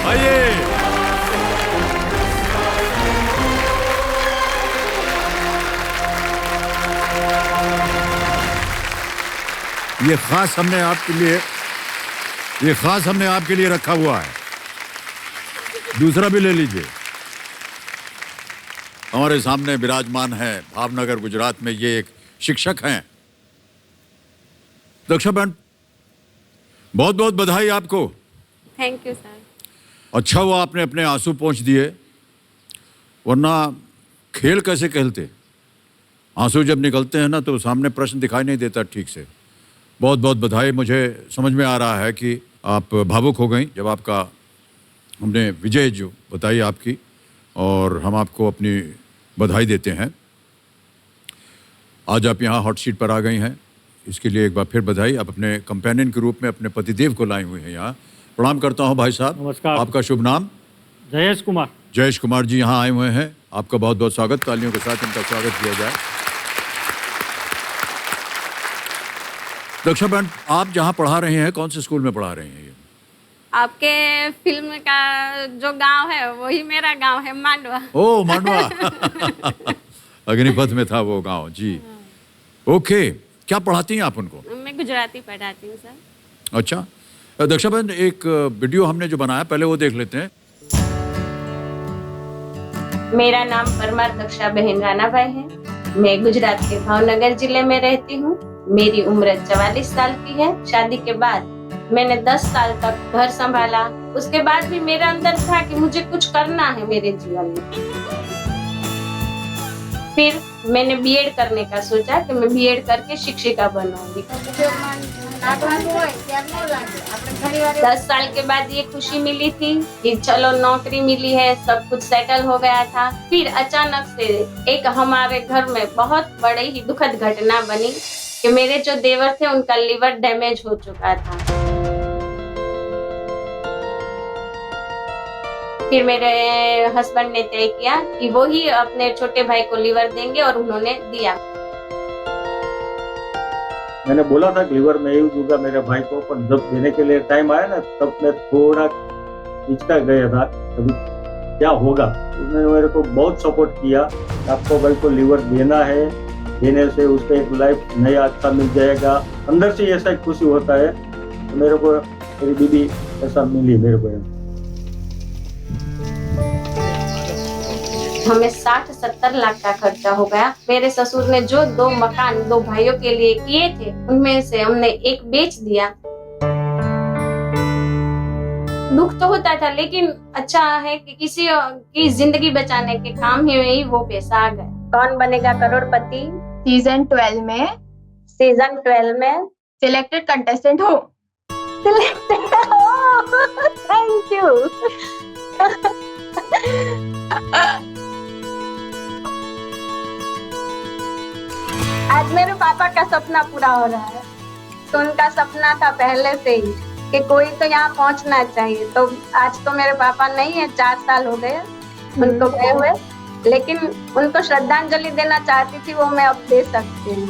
[SPEAKER 1] आइए ये खास हमने आपके लिए रखा हुआ है। दूसरा भी ले लीजिए। हमारे सामने विराजमान है भावनगर गुजरात में ये एक शिक्षक हैं। दक्षा बहन बहुत बहुत बधाई आपको।
[SPEAKER 5] Thank you sir.
[SPEAKER 1] अच्छा हुआ आपने अपने आंसू पोंछ दिए, वरना खेल कैसे खेलते। आंसू जब निकलते हैं ना तो सामने प्रश्न दिखाई नहीं देता ठीक से। बहुत बहुत बधाई। मुझे समझ में आ रहा है कि आप भावुक हो गई जब आपका हमने विजय जो बताई आपकी, और हम आपको अपनी बधाई देते हैं। आज आप यहाँ हॉट सीट पर आ गई हैं, इसके लिए एक बार फिर बधाई। आप अपने कंपेनियन के रूप में अपने पतिदेव को लाई हुई हैं यहाँ। प्रणाम करता हूँ भाई साहब।
[SPEAKER 6] नमस्कार।
[SPEAKER 1] आपका शुभ नाम?
[SPEAKER 6] जयेश कुमार।
[SPEAKER 1] जयेश कुमार जी यहाँ आए हुए हैं। आपका बहुत बहुत स्वागत। तालियों के साथ इनका स्वागत किया जाए। दक्षा बहन आप जहाँ पढ़ा रहे हैं कौन से स्कूल में पढ़ा रहे हैं ये?
[SPEAKER 5] आपके फिल्म का जो गांव है वही मेरा गांव है, मांडवा।
[SPEAKER 1] ओ मांडवा। अग्निपथ में था वो गांव जी। ओके, क्या पढ़ाती हैं आप उनको?
[SPEAKER 5] मैं गुजराती पढ़ाती हूँ सर।
[SPEAKER 1] अच्छा दक्षा बहन, एक वीडियो हमने जो बनाया पहले वो देख लेते हैं।
[SPEAKER 7] मेरा नाम परमार दक्षा बहन राणा भाई है। मैं गुजरात के भावनगर जिले में रहती हूँ। मेरी उम्र 44 साल की है। शादी के बाद मैंने 10 साल तक घर संभाला। उसके बाद भी मेरे अंदर था कि मुझे कुछ करना है मेरे जीवन में। फिर मैंने बीएड करने का सोचा कि मैं बीएड करके शिक्षिका बनूंगी। 10 साल के बाद ये खुशी मिली थी कि चलो नौकरी मिली है, सब कुछ सेटल हो गया था। फिर अचानक से एक हमारे घर में बहुत बड़ी ही दुखद घटना बनी कि मेरे जो देवर थे उनका लिवर डैमेज हो चुका था। फिर मेरे हस्बैंड ने तय किया कि वो ही अपने छोटे भाई को लिवर देंगे और उन्होंने दिया।
[SPEAKER 6] मैंने बोला था कि लिवर मैं ही दूंगा मेरे भाई को, पर जब देने के लिए टाइम आया ना तब मैं थोड़ा हिचका गया था अभी क्या होगा। उन्होंने मेरे को बहुत सपोर्ट किया। आपको भाई को लिवर देना है, देने से उसका एक लाइफ नया अच्छा मिल जाएगा। अंदर से ऐसा एक खुशी होता है। तो मेरे को मेरी बीबी ऐसा मिली मेरे को।
[SPEAKER 7] हमें 60-70 लाख का खर्चा हो गया। मेरे ससुर ने जो 2 मकान 2 भाइयों के लिए किए थे उनमें से हमने एक बेच दिया। दुख तो होता था, लेकिन अच्छा है कि किसी की जिंदगी बचाने के काम ही में ही वो पैसा आ गया। कौन बनेगा करोड़पति
[SPEAKER 8] सीजन 12 में सिलेक्टेड कंटेस्टेंट हो।
[SPEAKER 7] Thank you.
[SPEAKER 8] आज मेरे पापा का सपना पूरा हो रहा है। तो उनका सपना था पहले से ही कि कोई तो यहाँ पहुँचना चाहिए। तो आज तो मेरे पापा नहीं है, 4 साल हो गए उनको गए हुए, लेकिन उनको श्रद्धांजलि देना चाहती थी, वो मैं अब दे सकती हूँ।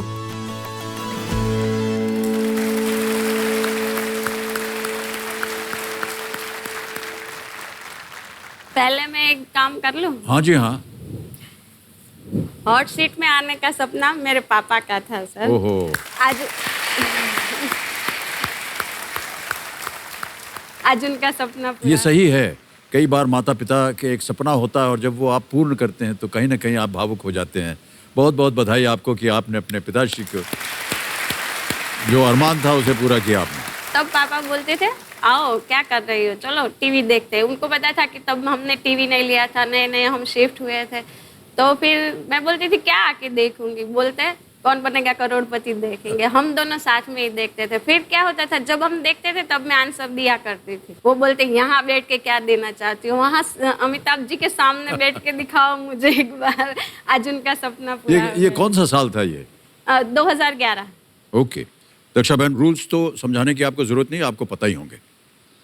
[SPEAKER 5] पहले मैं एक काम कर लूं।
[SPEAKER 1] हाँ जी हाँ।
[SPEAKER 5] हॉट सीट में आने का सपना मेरे पापा का था सर।
[SPEAKER 1] ओहो।
[SPEAKER 5] आज उनका सपना पूरा।
[SPEAKER 1] ये सही है। कई बार माता पिता के एक सपना होता है और जब वो आप पूर्ण करते हैं तो कहीं ना कहीं आप भावुक हो जाते हैं। बहुत बहुत बधाई आपको कि आपने अपने पिताश्री को जो अरमान था उसे पूरा किया आपने।
[SPEAKER 5] तब पापा बोलते थे आओ क्या कर रही हो, चलो टीवी देखते हैं। उनको पता था कि तब हमने टीवी नहीं लिया था, नए नए हम शिफ्ट हुए थे। तो फिर मैं बोलती थी क्या आके देखूंगी, बोलते कौन बनेगा करोड़पति देखेंगे। हम दोनों साथ में ही देखते थे। फिर क्या होता था जब हम देखते थे तब मैं आंसर दिया करती थी। वो बोलते यहाँ बैठ के क्या देना चाहती हो, वहाँ अमिताभ जी के सामने बैठ के दिखाओ मुझे एक बार। आज उनका सपना पूरा हो
[SPEAKER 1] ये
[SPEAKER 5] गया।
[SPEAKER 1] कौन सा साल था ये?
[SPEAKER 5] 2011।
[SPEAKER 1] ओके दक्षा बहन, रूल्स तो समझाने की आपको जरूरत नहीं, आपको पता ही होंगे।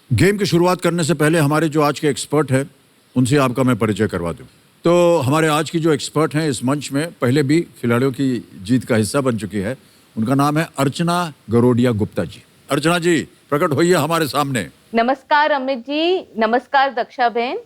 [SPEAKER 1] गेम की शुरुआत करने से पहले हमारे जो आज के एक्सपर्ट हैं उनसे आपका मैं परिचय करवा दूं। तो हमारे आज की जो एक्सपर्ट हैं इस मंच में पहले भी खिलाड़ियों की जीत का हिस्सा बन चुकी है। उनका नाम है अर्चना गरोडिया गुप्ता जी। अर्चना जी प्रकट होइए हमारे सामने।
[SPEAKER 4] नमस्कार अमित जी, नमस्कार दक्षा बहन।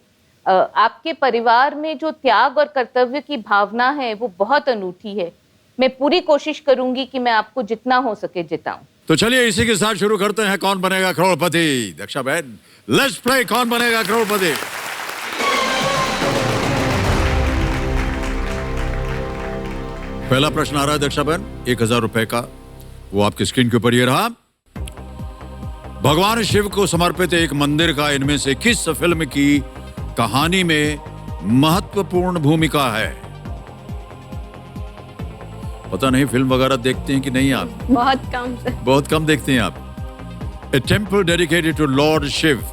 [SPEAKER 4] आपके परिवार में जो त्याग और कर्तव्य की भावना है वो बहुत अनूठी है। मैं पूरी कोशिश करूंगी कि मैं आपको जितना हो सके जिताऊं।
[SPEAKER 1] तो चलिए इसी के साथ शुरू करते हैं कौन बनेगा करोड़पति। दक्षा बहन लेट्स प्ले कौन बनेगा करोड़पति। पहला प्रश्न आ रहा है दक्षा बहन, 1000 रुपए का, वो आपकी स्क्रीन के ऊपर ये रहा। भगवान शिव को समर्पित एक मंदिर का इनमें से किस फिल्म की कहानी में महत्वपूर्ण भूमिका है? पता नहीं फिल्म वगैरह देखते हैं कि नहीं आप?
[SPEAKER 5] बहुत कम से।
[SPEAKER 1] बहुत कम देखते हैं आप। A temple dedicated to Lord Shiv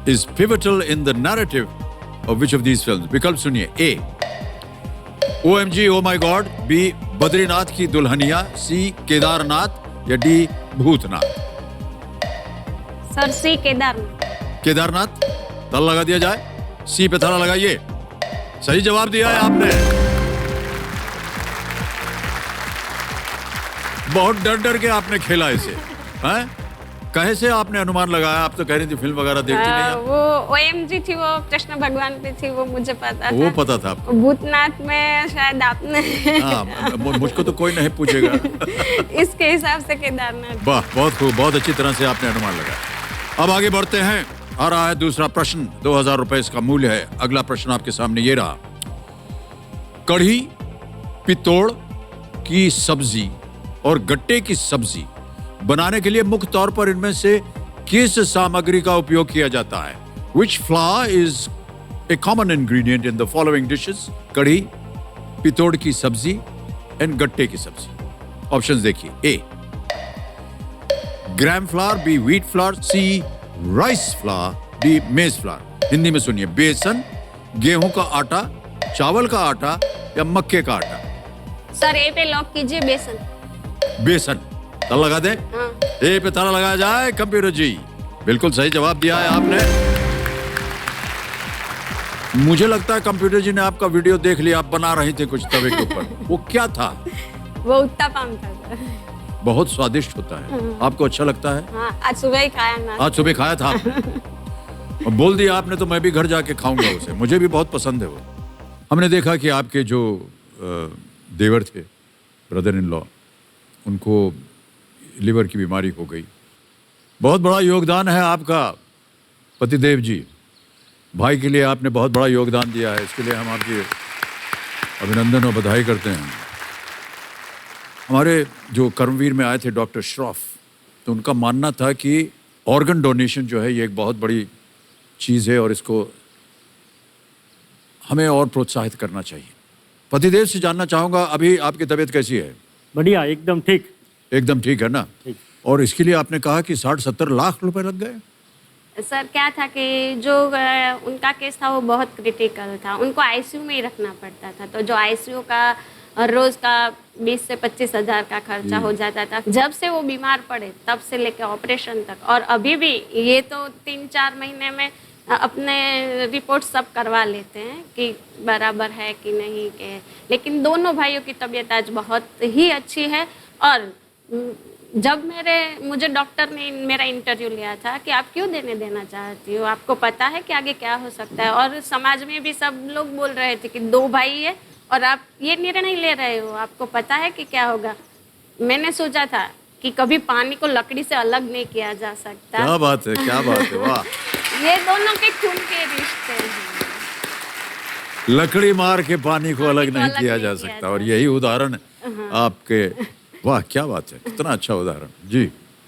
[SPEAKER 1] is pivotal in the narrative of which of these films? विकल्प सुनिए। A. OMG Oh My God, B. Badrinath की दुल्हनिया, C. केदारनाथ या D. भूतनाथ?
[SPEAKER 5] सर सी केदारनाथ।
[SPEAKER 1] केदारनाथ। ताला लगा दिया जाए। C पे ताला लगाइए। सही जवाब दिया है आपने। बहुत डर डर के आपने खेला इसे, हैं? कहे से आपने अनुमान लगाया? आप तो कह रही थी फिल्म वगैरह देखती नहीं आप।
[SPEAKER 5] वो OMG थी, वो कृष्ण भगवान पे थी, वो मुझे पता था।
[SPEAKER 1] वो पता था आपको।
[SPEAKER 5] भूतनाथ में शायद आपने
[SPEAKER 1] हाँ, मुझको तो कोई नहीं पूछेगा।
[SPEAKER 5] इसके हिसाब से केदारनाथ।
[SPEAKER 1] वाह, बहुत खूब, बहुत अच्छी तरह से आपने अनुमान लगाया। अब आगे बढ़ते हैं। आ रहा है दूसरा प्रश्न, 2000 रुपए इसका मूल्य है। अगला प्रश्न आपके सामने ये रहा। कढ़ी, पित्तौड़ की सब्जी और गट्टे की सब्जी बनाने के लिए मुख्य तौर पर इनमें से किस सामग्री का उपयोग किया जाता है? Which flour is a common ingredient in the following dishes? कढ़ी, पित्तौड़ की सब्जी एंड गट्टे की सब्जी। ऑप्शंस देखिए। A gram flour, B wheat flour, C rice flour, D maize flour. Hindi में सुनिए। बेसन, गेहूं का आटा, चावल का आटा या मक्के का आटा?
[SPEAKER 5] सर ए पे लॉक कीजिए, बेसन।
[SPEAKER 1] बेसन। ताला लगा दे।
[SPEAKER 5] हाँ।
[SPEAKER 1] ए पे ताला लगाया जाए। कंप्यूटर जी बिल्कुल सही जवाब दिया है आपने। मुझे लगता है कंप्यूटर जी ने आपका वीडियो देख लिया, आप बना रही थे कुछ तवे के ऊपर। वो क्या था?
[SPEAKER 5] वो उत्तपम था सर।
[SPEAKER 1] बहुत स्वादिष्ट होता है। आपको अच्छा लगता है?
[SPEAKER 5] हाँ, आज सुबह ही खाया ना।
[SPEAKER 1] आज सुबह खाया था आपने और बोल दिया आपने तो मैं भी घर जाके खाऊंगा उसे। मुझे भी बहुत पसंद है वो। हमने देखा कि आपके जो देवर थे, ब्रदर इन लॉ, उनको लिवर की बीमारी हो गई। बहुत बड़ा योगदान है आपका पतिदेव जी। भाई के लिए आपने बहुत बड़ा योगदान दिया है, इसके लिए हम आपकी अभिनंदन और बधाई करते हैं। हमारे जो कर्मवीर में आए थे डॉक्टर श्रॉफ, तो उनका मानना था कि ऑर्गन डोनेशन जो है ये एक बहुत बड़ी चीज़ है और इसको हमें और प्रोत्साहित करना चाहिए। पतिदेव से जानना चाहूँगा, अभी आपकी तबीयत कैसी है?
[SPEAKER 6] बढ़िया, एकदम ठीक।
[SPEAKER 1] एकदम ठीक है ना?
[SPEAKER 6] ठीक।
[SPEAKER 1] और इसके लिए आपने कहा कि 60-70 लाख रुपए लग गए।
[SPEAKER 5] सर क्या था कि जो उनका केस था वो बहुत क्रिटिकल था, उनको आईसीयू में ही रखना पड़ता था। तो जो आईसीयू का रोज का 20 से 25 हज़ार का खर्चा हो जाता था। जब से वो बीमार पड़े तब से लेकर ऑपरेशन तक, और अभी भी ये तो 3-4 महीने में अपने रिपोर्ट सब करवा लेते हैं कि बराबर है कि नहीं के। लेकिन दोनों भाइयों की तबीयत आज बहुत ही अच्छी है। और जब मुझे डॉक्टर ने मेरा इंटरव्यू लिया था कि आप क्यों देना चाहती हो, आपको पता है कि आगे क्या हो सकता है, और समाज में भी सब लोग बोल रहे थे कि 2 भाई है और आप ये निर्णय ले रहे हो, आपको पता है कि क्या होगा। मैंने सोचा था कि कभी पानी को लकड़ी से अलग नहीं किया जा सकता।
[SPEAKER 1] क्या बात है, क्या बात है, वाह।
[SPEAKER 5] ये दोनों के खून के रिश्ते हैं।
[SPEAKER 1] लकड़ी मार के पानी को अलग नहीं किया जा सकता, और यही उदाहरण आपके वाह, क्या बात है, कितना अच्छा उदाहरण जी।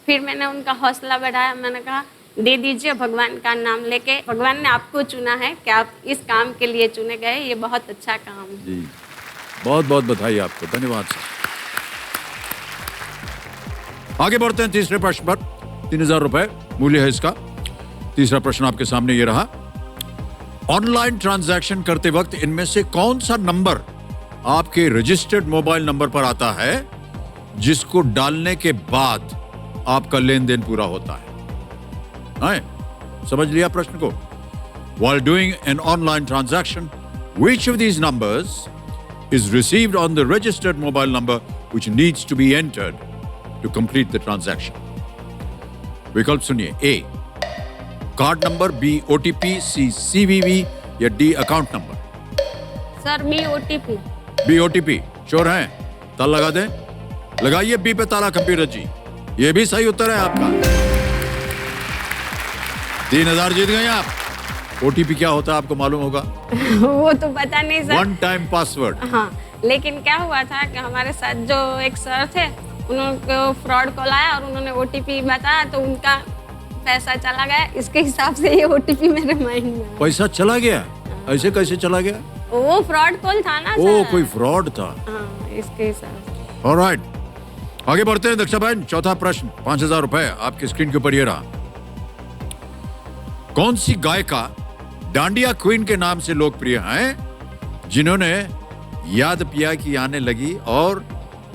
[SPEAKER 5] फिर मैंने उनका हौसला बढ़ाया, मैंने कहा दे दीजिए, भगवान का नाम लेके, भगवान ने आपको चुना है कि आप इस काम के लिए चुने गए, ये बहुत अच्छा काम है।
[SPEAKER 1] जी, बहुत बहुत बधाई आपको, धन्यवाद सर। आगे बढ़ते हैं तीसरे प्रश्न पर। 3000 रुपए मूल्य है इसका। तीसरा प्रश्न आपके सामने ये रहा, ऑनलाइन ट्रांजैक्शन करते वक्त इनमें से कौन सा नंबर आपके रजिस्टर्ड मोबाइल नंबर पर आता है जिसको डालने के बाद आपका लेन देन पूरा होता है? समझ लिया प्रश्न को? While doing an online transaction, which of these numbers is received on the registered mobile number which needs to be entered to complete the transaction? विकल्प सुनिए। A, card number, B, OTP, C, CVV या D, account number?
[SPEAKER 5] Sir B OTP।
[SPEAKER 1] B, OTP sure हैं? ताला लगा दें? लगाइए B पे ताला कंप्यूटर जी। ये भी सही उत्तर है आपका। 3000 जीत गए आप। OTP क्या होता है आपको मालूम होगा?
[SPEAKER 5] वो तो पता नहीं सर।
[SPEAKER 1] One time password.
[SPEAKER 5] हाँ, लेकिन क्या हुआ था कि हमारे साथ जो एक सर थे, उनको फ्रॉड कॉल आया और उन्होंने OTP बताया तो उनका पैसा चला गया। इसके हिसाब से ये OTP मेरे माइंड में।
[SPEAKER 1] पैसा चला गया? ऐसे कैसे चला गया?
[SPEAKER 5] वो फ्रॉड कॉल था ना
[SPEAKER 1] ओ,
[SPEAKER 5] सर।
[SPEAKER 1] कोई फ्रॉड था।
[SPEAKER 5] हाँ, इसके हिसाब से।
[SPEAKER 1] ऑलराइट, आगे बढ़ते हैं दक्षा बहन। चौथा प्रश्न, 5000 रुपए आपकी स्क्रीन के ऊपर ये रहा। कौन सी गायिका डांडिया क्वीन के नाम से लोकप्रिय हैं जिन्होंने याद पिया की आने लगी और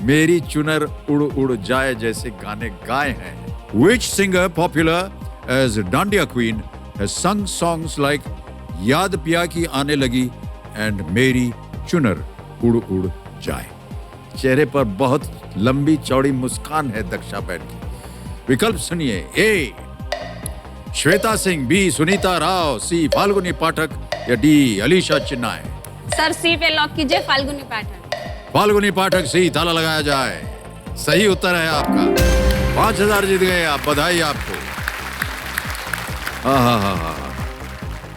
[SPEAKER 1] मेरी चुनर उड़ उड़ जाए जैसे गाने गाए हैं? Which singer popular as Dandiya Queen has sung songs like याद पिया की आने लगी and मेरी चुनर उड़ उड़ जाए? चेहरे पर बहुत लंबी चौड़ी मुस्कान है दक्षा बहन की। विकल्प सुनिए। ए, श्वेता सिंह, बी, सुनीता राव, सी, फाल्गुनी पाठक या डी, अलीशा चिन्नाय?
[SPEAKER 5] सर सी पे लॉक कीजिए, फाल्गुनी पाठक।
[SPEAKER 1] फाल्गुनी पाठक सी, ताला लगाया जाए। सही उत्तर है आपका। 5000 जीत गए आप, बधाई आपको।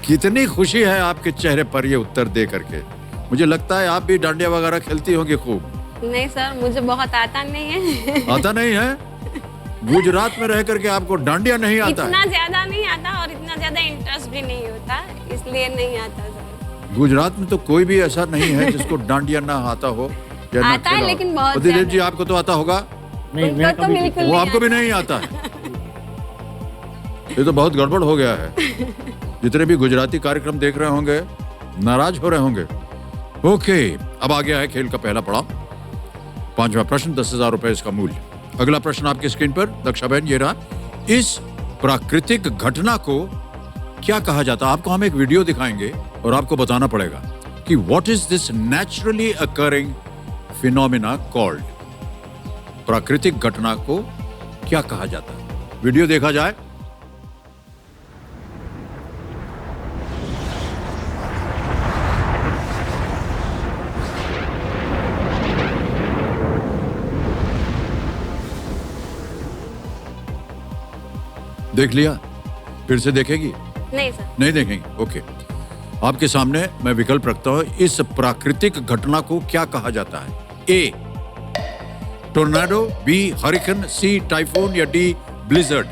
[SPEAKER 1] कितनी खुशी है आपके चेहरे पर ये उत्तर दे करके। मुझे लगता है आप भी डांडिया वगैरह खेलती होंगी खूब।
[SPEAKER 5] नहीं सर, मुझे बहुत आता नहीं है।
[SPEAKER 1] आता नहीं है? गुजरात में रह करके आपको डांडिया नहीं आता?
[SPEAKER 5] इतना ज्यादा नहीं आता और इतना ज्यादा इंटरेस्ट भी नहीं होता, इसलिए नहीं आता सर।
[SPEAKER 1] गुजरात में तो कोई भी ऐसा नहीं है जिसको डांडिया ना आता हो या ना
[SPEAKER 5] आता है,
[SPEAKER 1] खेला हो।
[SPEAKER 5] लेकिन बहुत
[SPEAKER 1] दिलीप
[SPEAKER 5] ज्यादा।
[SPEAKER 1] जी, आपको तो आता होगा?
[SPEAKER 5] उनको तो बिल्कुल
[SPEAKER 1] वो
[SPEAKER 5] नहीं
[SPEAKER 1] आपको भी
[SPEAKER 5] आता।
[SPEAKER 1] नहीं आता? ये तो बहुत गड़बड़ हो गया है। जितने भी गुजराती कार्यक्रम देख रहे होंगे नाराज हो रहे होंगे। ओके, अब आ गया है खेल का पहला पड़ाव। 5वां प्रश्न, 10,000 रुपए इसका मूल्य। अगला प्रश्न आपकी स्क्रीन पर दक्षा बहन ये रहा। इस प्राकृतिक घटना को क्या कहा जाता है? आपको हम एक वीडियो दिखाएंगे और आपको बताना पड़ेगा कि what is this naturally occurring phenomena called. प्राकृतिक घटना को क्या कहा जाता है? वीडियो देखा जाए। देख लिया? फिर से देखेगी?
[SPEAKER 5] नहीं सर।
[SPEAKER 1] नहीं देखेंगे। ओके, आपके सामने मैं विकल्प रखता हूं। इस प्राकृतिक घटना को क्या कहा जाता है? ए, टोर्नाडो, बी, हरिकेन, सी, टाइफून या डी, ब्लिजर्ड?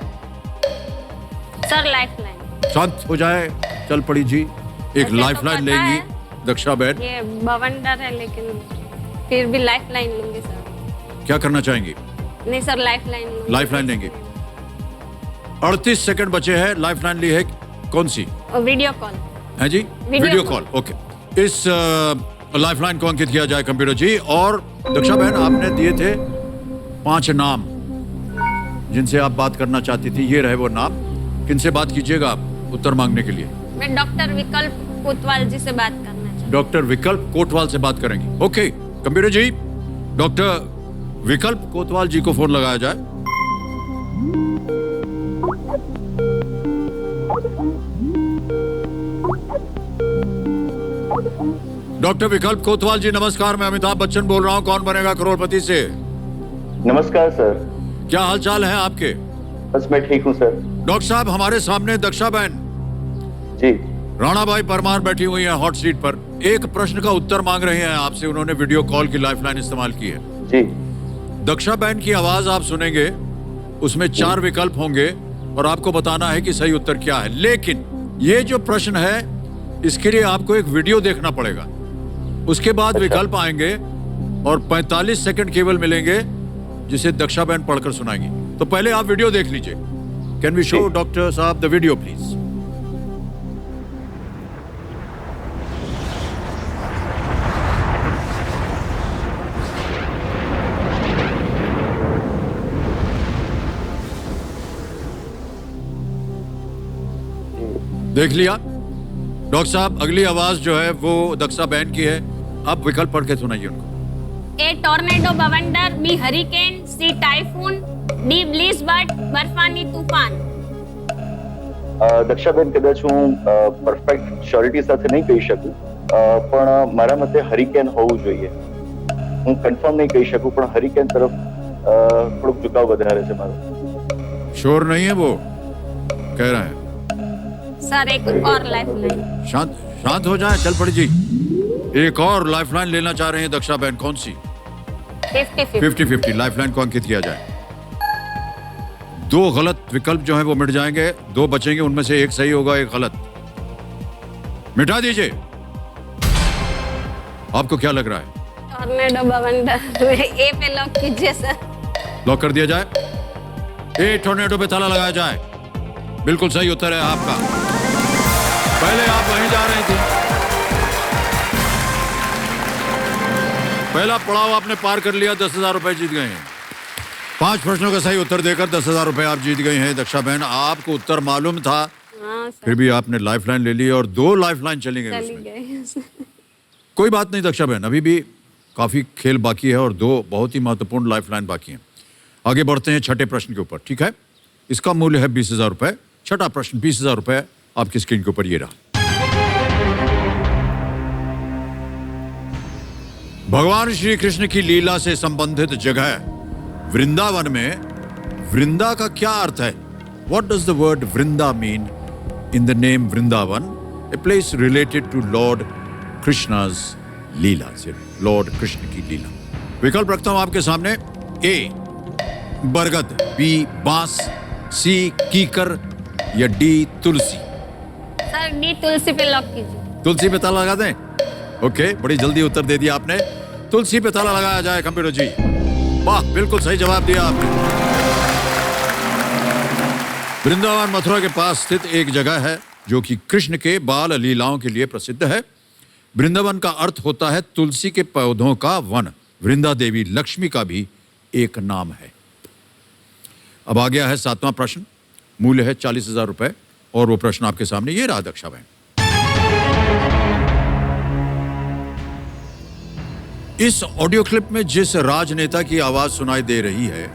[SPEAKER 5] Sir lifeline.
[SPEAKER 1] शांत हो जाए, चल पड़ी जी। एक
[SPEAKER 5] तो
[SPEAKER 1] लाइफलाइन
[SPEAKER 5] पता
[SPEAKER 1] लेंगी
[SPEAKER 5] है।
[SPEAKER 1] दक्षा बहन।
[SPEAKER 5] ये बवंडर है, लेकिन फिर भी लाइफलाइन लूंगी सर।
[SPEAKER 1] क्या करना चाहेंगी?
[SPEAKER 5] नहीं सर, लाइफलाइन लूंगी।
[SPEAKER 1] लाइफलाइन लेंगे। 38 सेकंड बचे हैं। लाइफलाइन ली है कौन सी?
[SPEAKER 5] वीडियो कॉल
[SPEAKER 1] है जी? Video call. ओके, इस लाइफलाइन को अंकित किया जाए कंप्यूटर जी। और दक्षा बहन, आपने दिए थे 5 नाम जिनसे आप बात करना चाहती थी। ये रहे वो नाम। किनसे बात कीजिएगा आप उत्तर मांगने के लिए?
[SPEAKER 5] मैं डॉक्टर विकल्प कोतवाल जी से बात करना चाहती हूँ।
[SPEAKER 1] डॉक्टर विकल्प कोतवाल से बात करेंगी। ओके कंप्यूटर जी, डॉक्टर विकल्प कोतवाल जी को फोन लगाया जाए। डॉक्टर विकल्प कोतवाल जी नमस्कार, मैं अमिताभ बच्चन बोल रहा हूँ कौन बनेगा करोड़पति से।
[SPEAKER 9] नमस्कार सर।
[SPEAKER 1] क्या हालचाल है आपके?
[SPEAKER 9] बस मैं ठीक हूँ सर।
[SPEAKER 1] डॉक्टर साहब, हमारे सामने दक्षा बहन
[SPEAKER 9] जी।
[SPEAKER 1] राणा भाई परमार बैठी हुई हैं हॉट सीट पर। एक प्रश्न का उत्तर मांग रहे हैं आपसे। उन्होंने वीडियो कॉल की लाइफलाइन इस्तेमाल की है
[SPEAKER 9] जी।
[SPEAKER 1] दक्षा बहन की आवाज आप सुनेंगे, उसमें 4 विकल्प होंगे और आपको बताना है कि सही उत्तर क्या है। लेकिन ये जो प्रश्न है, इसके लिए आपको एक वीडियो देखना पड़ेगा। उसके बाद विकल्प आएंगे और 45 सेकंड केवल मिलेंगे, जिसे दक्षा बहन पढ़कर सुनाएंगी। तो पहले आप वीडियो देख लीजिए। कैन वी शो डॉक्टर साहब द वीडियो प्लीज? देख लिया डॉक्टर साहब? अगली आवाज जो है वो दक्षा बहन की है। आप विकल्प पढ़ के सुनाइए उनको।
[SPEAKER 5] ए टोर्नेडो बवंडर, बी हरिकेन, सी टाइफून, डी ब्लिज़बर्ड બરફાની તૂફાન।
[SPEAKER 9] દક્ષાબેન, કદાચ હું પરફેક્ટ શ્યોરિટી સાથે નહીં કહી શકું, પણ મારા મતે હરિકેન હોવું જોઈએ। હું કન્ફર્મ નહીં કહી શકું, પણ હરિકેન તરફ થોડુંક ઝુકાવ વધારે છે મારો।
[SPEAKER 1] श्योर नहीं है वो, कह रहे हैं।
[SPEAKER 5] सर एक और लाइफलाइन।
[SPEAKER 1] शांत हो जाए, चल पड़ी जी। एक और लाइफलाइन लेना चाह रहे हैं दक्षा बहन, कौन सी? 50-50 लाइफलाइन को अंकित किया जाए। 2 गलत विकल्प जो है वो मिट जाएंगे, 2 बचेंगे, उनमें से एक सही होगा, एक गलत। मिटा दीजिए। आपको क्या लग रहा है?
[SPEAKER 5] टोर्नेडो बवंडर, ए पे लॉक कीजिए सर।
[SPEAKER 1] लॉक कर दिया जाए। ए टोर्नेडो पे ताला लगाया जाए। बिल्कुल सही उत्तर है आपका। पहले आप वहीं जा रहे थे। पहला पड़ाव आपने पार कर लिया, 10,000 रुपए जीत गए हैं। 5 प्रश्नों का सही उत्तर देकर 10,000 रुपए आप जीत गए हैं दक्षा बहन। आपको उत्तर मालूम था, फिर भी आपने लाइफलाइन ले ली और 2 लाइफलाइन चली गई। कोई बात नहीं दक्षा बहन, अभी भी काफी खेल बाकी है और 2 बहुत ही महत्वपूर्ण लाइफलाइन बाकी हैं। आगे बढ़ते हैं छठे प्रश्न के ऊपर, ठीक है? इसका मूल्य है 20,000 रुपए। छठा प्रश्न 20,000 रुपए आपकी स्क्रीन के ऊपर ये रहा। भगवान श्री कृष्ण की लीला से संबंधित जगह वृंदावन में वृंदा का क्या अर्थ है? What does the word Vrinda mean in the name Vrindavan? A place related to Lord Krishna's लीला, से लॉर्ड कृष्ण की लीला। विकल्प रखता हूं आपके सामने। ए बरगद, बी बांस, सी कीकर या डी तुलसी।
[SPEAKER 5] सर डी तुलसी पे लॉक कीजिए।
[SPEAKER 1] तुलसी पे ताला लगा दें? ओके, बड़ी जल्दी उत्तर दे दिया आपने। तुलसी पे ताला लगाया जाए कंप्यूटर जी। वाह, बिल्कुल सही जवाब दिया आपने। वृंदावन मथुरा के पास स्थित एक जगह है जो कि कृष्ण के बाल लीलाओं के लिए प्रसिद्ध है। वृंदावन का अर्थ होता है तुलसी के पौधों का वन। वृंदा देवी लक्ष्मी का भी एक नाम है। अब आ गया है 7वां प्रश्न। मूल्य है 40,000 रुपए और वो प्रश्न आपके सामने ये रहा दक्षा बहन। इस ऑडियो क्लिप में जिस राजनेता की आवाज सुनाई दे रही है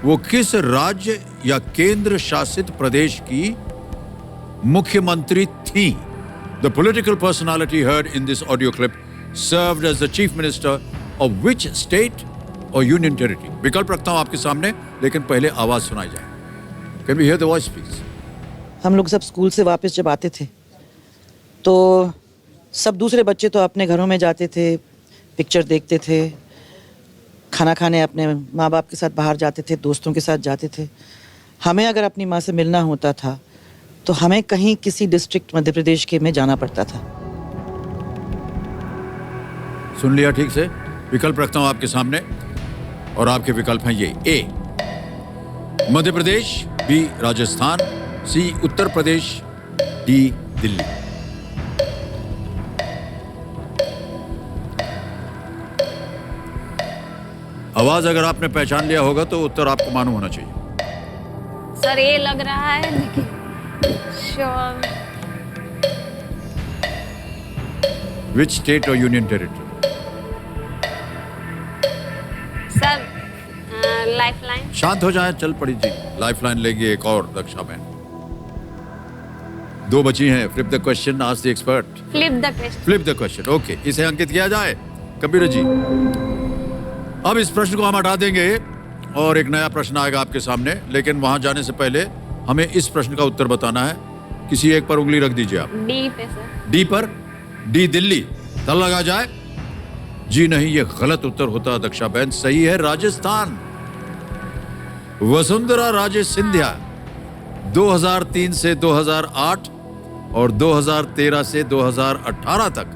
[SPEAKER 1] वो किस राज्य या केंद्र शासित प्रदेश की मुख्यमंत्री थी? The political personality heard in this audio clip served as the chief minister of which state और यूनियन टेरिटरी? विकल्प रखता हूं आपके सामने, लेकिन पहले आवाज सुनाई जाए। Can we hear the voice please?
[SPEAKER 10] हम लोग सब स्कूल से वापस जब आते थे तो सब दूसरे बच्चे तो अपने घरों में जाते थे, पिक्चर देखते थे, खाना खाने अपने माँ बाप के साथ बाहर जाते थे, दोस्तों के साथ जाते थे। हमें अगर अपनी माँ से मिलना होता था तो हमें कहीं किसी डिस्ट्रिक्ट मध्य प्रदेश के में जाना पड़ता था।
[SPEAKER 1] सुन लिया ठीक से? विकल्प रखता हूं आपके सामने और आपके विकल्प हैं ये। ए मध्य प्रदेश, बी राजस्थान, सी उत्तर प्रदेश, डी दिल्ली। आवाज अगर आपने पहचान लिया होगा तो उत्तर आपको मालूम होना चाहिए।
[SPEAKER 5] सर ये लग रहा है लेकिन श्योर।
[SPEAKER 1] विच स्टेट और यूनियन टेरिटरी?
[SPEAKER 5] Sir lifeline.
[SPEAKER 1] शांत हो जाए, चल पड़ी जी। लाइफलाइन लेगी एक और दक्षा बहन। 2 बची हैं। Flip the question, ask the expert.
[SPEAKER 5] Flip the question.
[SPEAKER 1] Flip the question, okay. इसे अंकित किया जाए कंप्यूटर जी। अब इस प्रश्न को हम हटा देंगे और एक नया प्रश्न आएगा आपके सामने, लेकिन वहां जाने से पहले हमें इस प्रश्न का उत्तर बताना है। किसी एक पर उंगली रख दीजिए आप।
[SPEAKER 5] डी पे सर।
[SPEAKER 1] डी पर? डी दिल्ली। ताला लगा जाए। जी नहीं, ये गलत उत्तर होता दक्षा बहन। सही है राजस्थान। वसुंधरा राजे सिंधिया 2003 से 2008 और 2013 से 2018 तक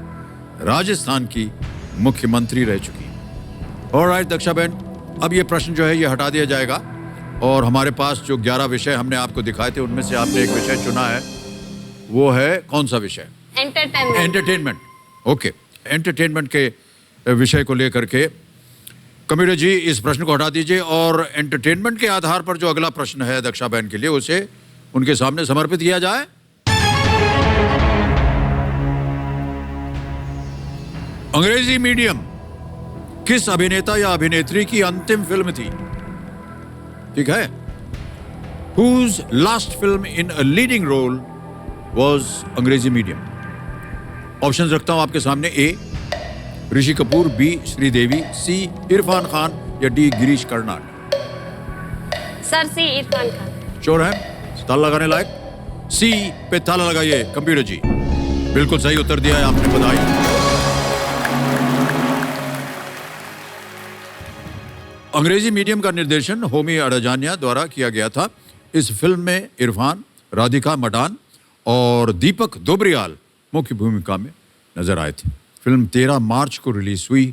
[SPEAKER 1] राजस्थान की मुख्यमंत्री रह चुकी है। ऑलराइट दक्षा बहन, अब ये प्रश्न जो है ये हटा दिया जाएगा और हमारे पास जो 11 विषय हमने आपको दिखाए थे उनमें से आपने एक विषय चुना है। वो है कौन सा विषय? एंटरटेनमेंट। ओके, एंटरटेनमेंट के विषय को लेकर के कंप्यूटर जी इस प्रश्न को हटा दीजिए और एंटरटेनमेंट के आधार पर जो अगला प्रश्न है दक्षा बहन के लिए उसे उनके सामने समर्पित किया जाए। अंग्रेजी मीडियम किस अभिनेता या अभिनेत्री की अंतिम फिल्म थी? ठीक है। Whose last film in a leading role was अंग्रेजी मीडियम? ऑप्शंस रखता हूं आपके सामने। ए ऋषि कपूर, बी श्रीदेवी, सी इरफान खान या डी गिरीश कर्नाड।
[SPEAKER 5] सर सी इरफान खान।
[SPEAKER 1] श्योर है? ताला लगाने लायक? सी पे ताला लगाइए कंप्यूटर जी। बिल्कुल सही उत्तर दिया है आपने, बधाई। अंग्रेजी मीडियम का निर्देशन होमी अडजानिया द्वारा किया गया था। इस फिल्म में इरफान, राधिका मडान और दीपक दोबरियाल मुख्य भूमिका में नजर आए थे। फिल्म 13 मार्च को रिलीज हुई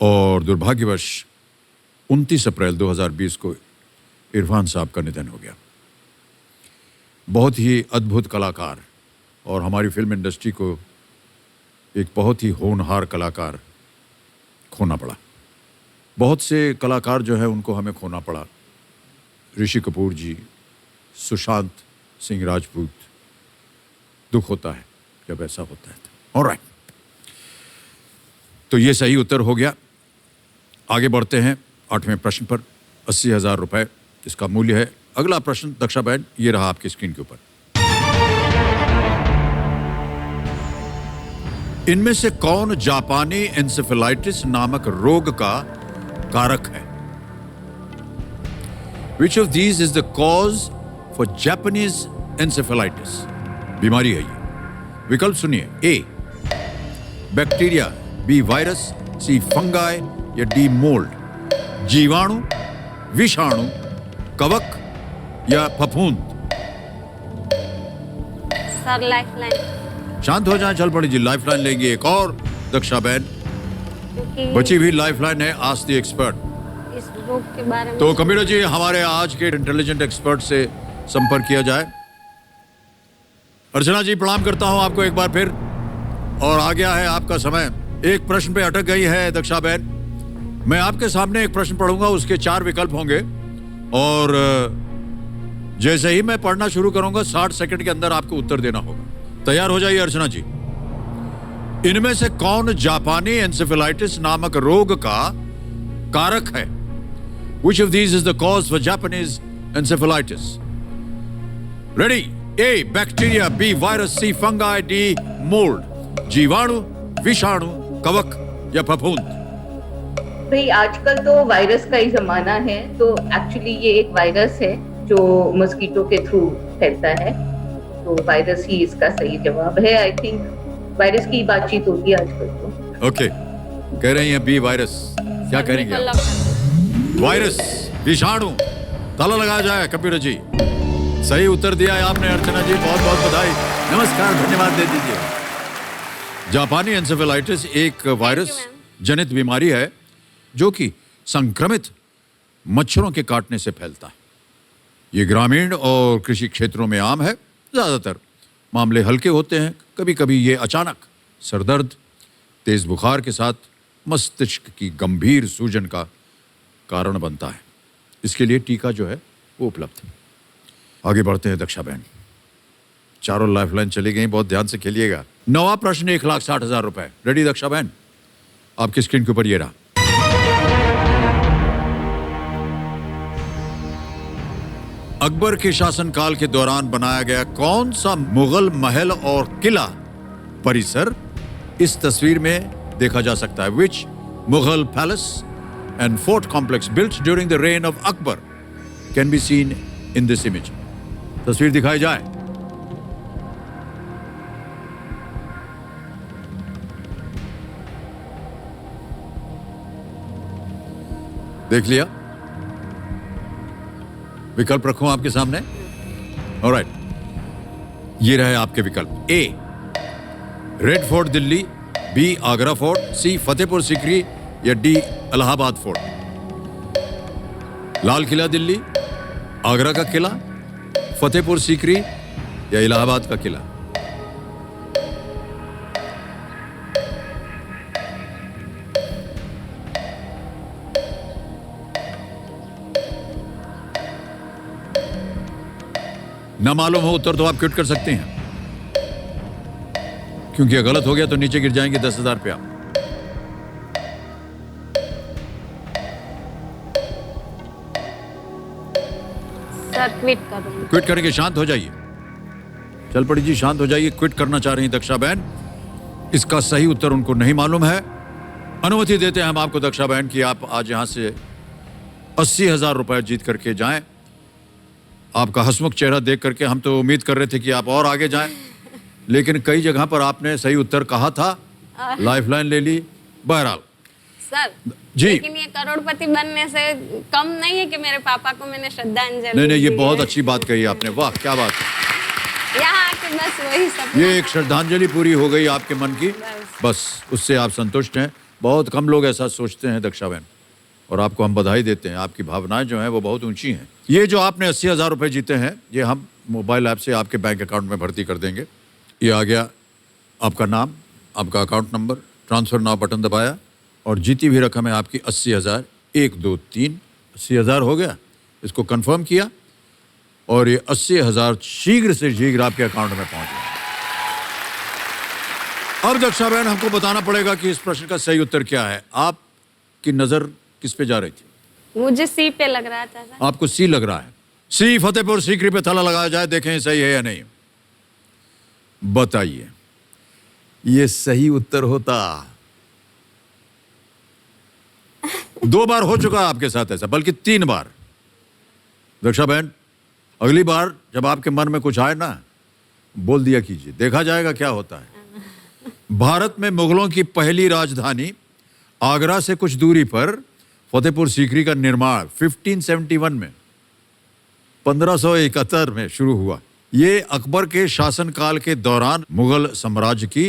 [SPEAKER 1] और दुर्भाग्यवश 29 अप्रैल 2020 को इरफान साहब का निधन हो गया। बहुत ही अद्भुत कलाकार और हमारी फिल्म इंडस्ट्री को एक बहुत ही होनहार कलाकार खोना पड़ा। बहुत से कलाकार जो है उनको हमें खोना पड़ा। ऋषि कपूर जी, सुशांत सिंह राजपूत। दुख होता है जब ऐसा होता है। ऑलराइट, तो ये सही उत्तर हो गया। आगे बढ़ते हैं 8वें प्रश्न पर। 80,000 रुपए इसका मूल्य है। अगला प्रश्न दक्षा बहन ये रहा आपकी स्क्रीन के ऊपर। इनमें से कौन जापानी एन्सेफेलाइटिस नामक रोग का कारक है? Which of these is the cause for Japanese encephalitis? बीमारी है ये। विकल्प सुनिए। ए बैक्टीरिया, बी वायरस, सी फंगाई या डी मोल्ड। जीवाणु, विषाणु, कवक या फफूंद।
[SPEAKER 5] Sir lifeline.
[SPEAKER 1] शांत हो जाएं, चल पड़ी जी। लाइफलाइन लेंगे एक और दक्षा बहन।
[SPEAKER 5] क्योंकि
[SPEAKER 1] बची हुई लाइफलाइन है आस्क द एक्सपर्ट।
[SPEAKER 5] इस रोग के बारे में
[SPEAKER 1] तो कंप्यूटर जी हमारे आज के इंटेलिजेंट एक्सपर्ट से संपर्क किया जाए। अर्चना जी प्रणाम करता हूं आपको एक बार फिर और आ गया है आपका समय। एक प्रश्न पे अटक गई है दक्षा बहन। मैं आपके सामने एक प्रश्न पढ़ूंगा, उसके 4 विकल्प होंगे और जैसे ही मैं पढ़ना शुरू करूंगा 60 सेकंड के अंदर आपको उत्तर देना होगा। तैयार हो जाइए अर्चना जी। इनमें से कौन जापानी एन्सेफेलाइटिस नामक रोग का कारक है? Which of these is the cause for Japanese encephalitis? Ready? A bacteria, B virus, C fungi, D mould. जीवाणु, विषाणु, कवक या फफूंद।
[SPEAKER 4] भाई आजकल तो वायरस का ही जमाना है, तो एक्चुअली ये एक वायरस है जो मस्कीटो के थ्रू फैलता है, तो वायरस ही इसका सही जवाब है। आई थिंक वायरस की बातचीत होती है आजकल तो।
[SPEAKER 1] ओके, कह रही हैं बी वायरस। क्या करेंगे आप? वायरस, विषाणु। ताला लगाया जाए कंप्यूटर जी। सही उत्तर दिया है आपने अर्चना जी, बहुत बहुत बधाई। नमस्कार, धन्यवाद दे दीजिए। जापानी एन्सेफेलाइटिस एक वायरस जनित बीमारी है जो कि संक्रमित मच्छरों के काटने से फैलता है। ये ग्रामीण और कृषि क्षेत्रों में आम है। ज़्यादातर मामले हल्के होते हैं। कभी कभी ये अचानक सरदर्द, तेज बुखार के साथ मस्तिष्क की गंभीर सूजन का कारण बनता है। इसके लिए टीका जो है वो उपलब्ध है। आगे बढ़ते हैं दक्षा बहन। चारों लाइफलाइन चली गई, बहुत ध्यान से खेलिएगा। 9वां प्रश्न 1,60,000 रुपए। रेडी दक्षा बहन? आपकी स्क्रीन के ऊपर ये रहा। अकबर के शासनकाल के दौरान बनाया गया कौन सा मुगल महल और किला परिसर इस तस्वीर में देखा जा सकता है? Which Mughal palace and fort complex built during the reign of Akbar can be seen in this image. तस्वीर दिखाई जाए। देख लिया? विकल्प रखूं आपके सामने? ऑलराइट, ये रहे आपके विकल्प। A Red Fort Delhi, B Agra Fort, C Fatehpur Sikri या डी इलाहाबाद फोर्ट। लाल किला दिल्ली, आगरा का किला, फतेहपुर सीकरी या इलाहाबाद का किला। ना मालूम हो उत्तर तो आप क्विट कर सकते हैं, क्योंकि अगर गलत हो गया तो नीचे गिर जाएंगे 10,000 रुपया।
[SPEAKER 5] सर क्विट करूँगी।
[SPEAKER 1] क्विट करेंगे? शांत हो जाइए, चल पड़ी जी, शांत हो जाइए। क्विट करना चाह रही हैं दक्षा बहन। इसका सही उत्तर उनको नहीं मालूम है। अनुमति देते हैं हम आपको दक्षा बहन कि आप आज यहां से 80,000 रुपए जीत करके जाएं। आपका हंसमुख चेहरा देख करके हम तो उम्मीद कर रहे थे कि आप और आगे जाएं, लेकिन कई जगह पर आपने सही उत्तर कहा था, लाइफलाइन ले ली। बहरहाल
[SPEAKER 5] सर
[SPEAKER 1] जी,
[SPEAKER 5] लेकिन ये करोड़पति बनने से कम नहीं है कि मेरे पापा को मैंने श्रद्धांजलि
[SPEAKER 1] नहीं, ये
[SPEAKER 5] दी
[SPEAKER 1] बहुत
[SPEAKER 5] है।
[SPEAKER 1] अच्छी बात कही आपने, वाह क्या बात है।
[SPEAKER 5] यहाँ आके बस वही सब।
[SPEAKER 1] ये एक श्रद्धांजलि पूरी हो गई आपके मन की, बस उससे आप संतुष्ट हैं। बहुत कम लोग ऐसा सोचते हैं दक्षा बहन, और आपको हम बधाई देते हैं। आपकी भावनाएं जो हैं वो बहुत ऊंची हैं। ये जो आपने 80,000 रुपए जीते हैं, ये हम मोबाइल ऐप से आपके बैंक अकाउंट में भर्ती कर देंगे। ये आ गया आपका नाम, आपका account number, transfer now button दबाया और जीती हुई रकम है आपकी 80,000। 1 2 3 80,000 हो गया, इसको कंफर्म किया और ये 80,000 शीघ्र से शीघ्र आपके अकाउंट में पहुंच गया। अब दक्षा बहन हमको बताना पड़ेगा कि इस प्रश्न का सही उत्तर क्या है। आपकी नजर किस पे जा रही थी?
[SPEAKER 5] मुझे सी पे लग रहा था सर।
[SPEAKER 1] आपको सी लग रहा है। सी फतेहपुर सीकरी पे थाला लगाया जाए, देखें सही है या नहीं। बताइए, ये सही उत्तर होता। 2 बार हो चुका आपके साथ ऐसा, बल्कि 3 बार। दक्षा बहन, अगली बार जब आपके मन में कुछ आए ना, बोल दिया कीजिए, देखा जाएगा क्या होता है। भारत में मुगलों की पहली राजधानी आगरा से कुछ दूरी पर फतेहपुर सीकरी का निर्माण 1571 में 1571 में शुरू हुआ। ये अकबर के शासनकाल के दौरान मुगल साम्राज्य की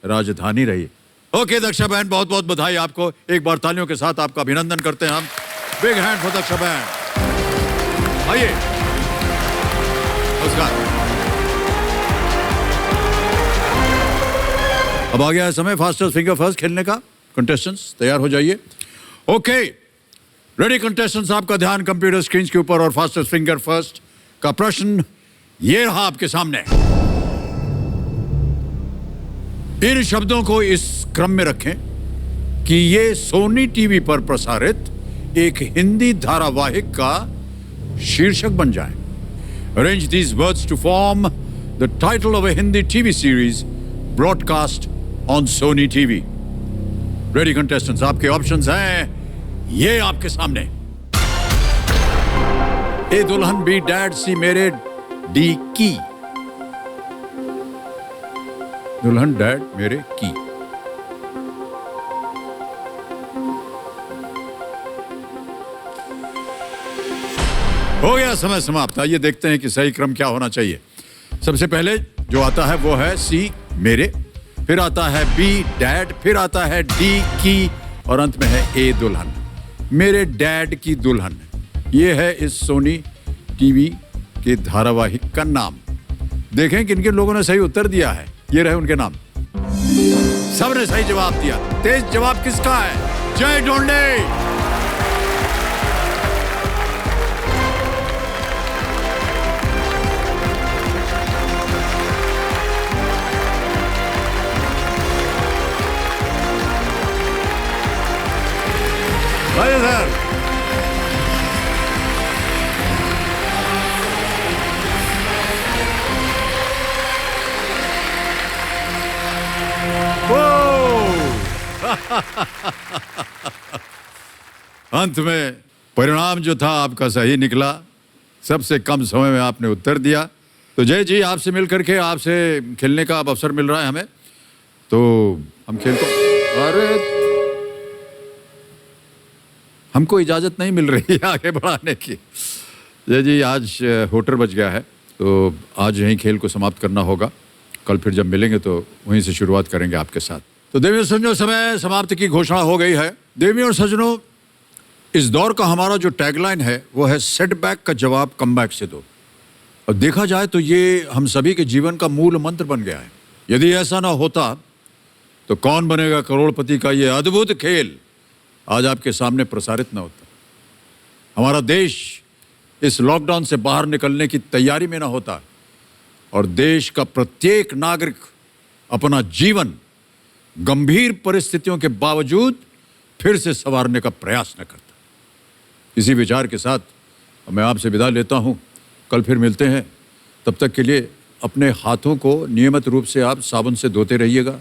[SPEAKER 1] राजधानी रही। ओके दक्षा बहन, बहुत बहुत बधाई आपको। एक बार तालियों के साथ आपका अभिनंदन करते हैं हम। बिग हैंड फॉर दक्षा बहन। आइए, नमस्कार। अब आ गया है समय फास्टेस्ट फिंगर फर्स्ट खेलने का। कंटेस्टेंट्स तैयार हो जाइए। ओके रेडी कंटेस्टेंट्स, आपका ध्यान कंप्यूटर स्क्रीन के ऊपर और फास्टेस्ट फिंगर फर्स्ट का प्रश्न ये रहा आपके सामने। इन शब्दों को इस क्रम में रखें कि ये सोनी टीवी पर प्रसारित एक हिंदी धारावाहिक का शीर्षक बन जाए। Arrange these words to form the title of a Hindi TV series broadcast on Sony TV. Ready contestants, आपके ऑप्शंस हैं ये आपके सामने। ए दुल्हन, बी डैड, सी मेरे, डी की। दुल्हन, डैड, मेरे, की। हो गया समय समाप्त। आइए देखते हैं कि सही क्रम क्या होना चाहिए। सबसे पहले जो आता है वो है सी मेरे, फिर आता है बी डैड, फिर आता है डी की और अंत में है ए दुल्हन। मेरे डैड की दुल्हन, ये है इस सोनी टीवी के धारावाहिक का नाम। देखें किन किन लोगों ने सही उत्तर दिया है। ये रहे उनके नाम। सबने सही जवाब दिया। तेज जवाब किसका है? जय डोंडे। सर अंत में परिणाम जो था आपका सही निकला। सबसे कम समय में आपने उत्तर दिया। तो जय जी, आपसे मिलकर के आपसे खेलने का अब अवसर मिल रहा है हमें, तो हम खेल को। अरे हमको इजाज़त नहीं मिल रही है आगे बढ़ाने की। जय जी, आज होटर बज गया है, तो आज यहीं खेल को समाप्त करना होगा। कल फिर जब मिलेंगे तो वहीं से शुरुआत करेंगे आपके साथ। तो देवियों सज्जनों, समय समाप्ति की घोषणा हो गई है। देवियों और सज्जनों, इस दौर का हमारा जो टैगलाइन है वो है सेटबैक का जवाब कमबैक से दो। और देखा जाए तो ये हम सभी के जीवन का मूल मंत्र बन गया है। यदि ऐसा ना होता तो कौन बनेगा करोड़पति का ये अद्भुत खेल आज आपके सामने प्रसारित ना होता। हमारा देश इस लॉकडाउन से बाहर निकलने की तैयारी में ना होता और देश का प्रत्येक नागरिक अपना जीवन गंभीर परिस्थितियों के बावजूद फिर से संवारने का प्रयास न करता। इसी विचार के साथ मैं आपसे विदा लेता हूं। कल फिर मिलते हैं। तब तक के लिए अपने हाथों को नियमित रूप से आप साबुन से धोते रहिएगा,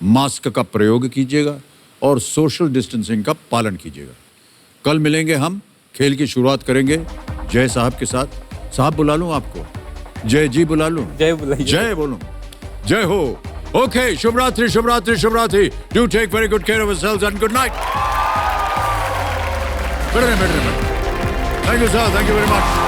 [SPEAKER 1] मास्क का प्रयोग कीजिएगा और सोशल डिस्टेंसिंग का पालन कीजिएगा। कल मिलेंगे, हम खेल की शुरुआत करेंगे जय साहब के साथ। साहब बुला लूं आपको? जय जी बुला लूं? जय बुलाइए। जय बोलूं? जय हो। ओके, शुभ रात्रि, शुभ रात्रि, शुभ रात्रि। Do take very good care of yourselves and good night. Thank you sir, thank you very much.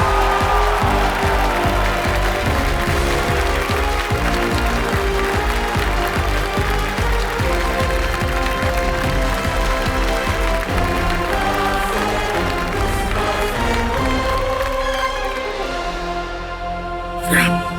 [SPEAKER 1] Yeah.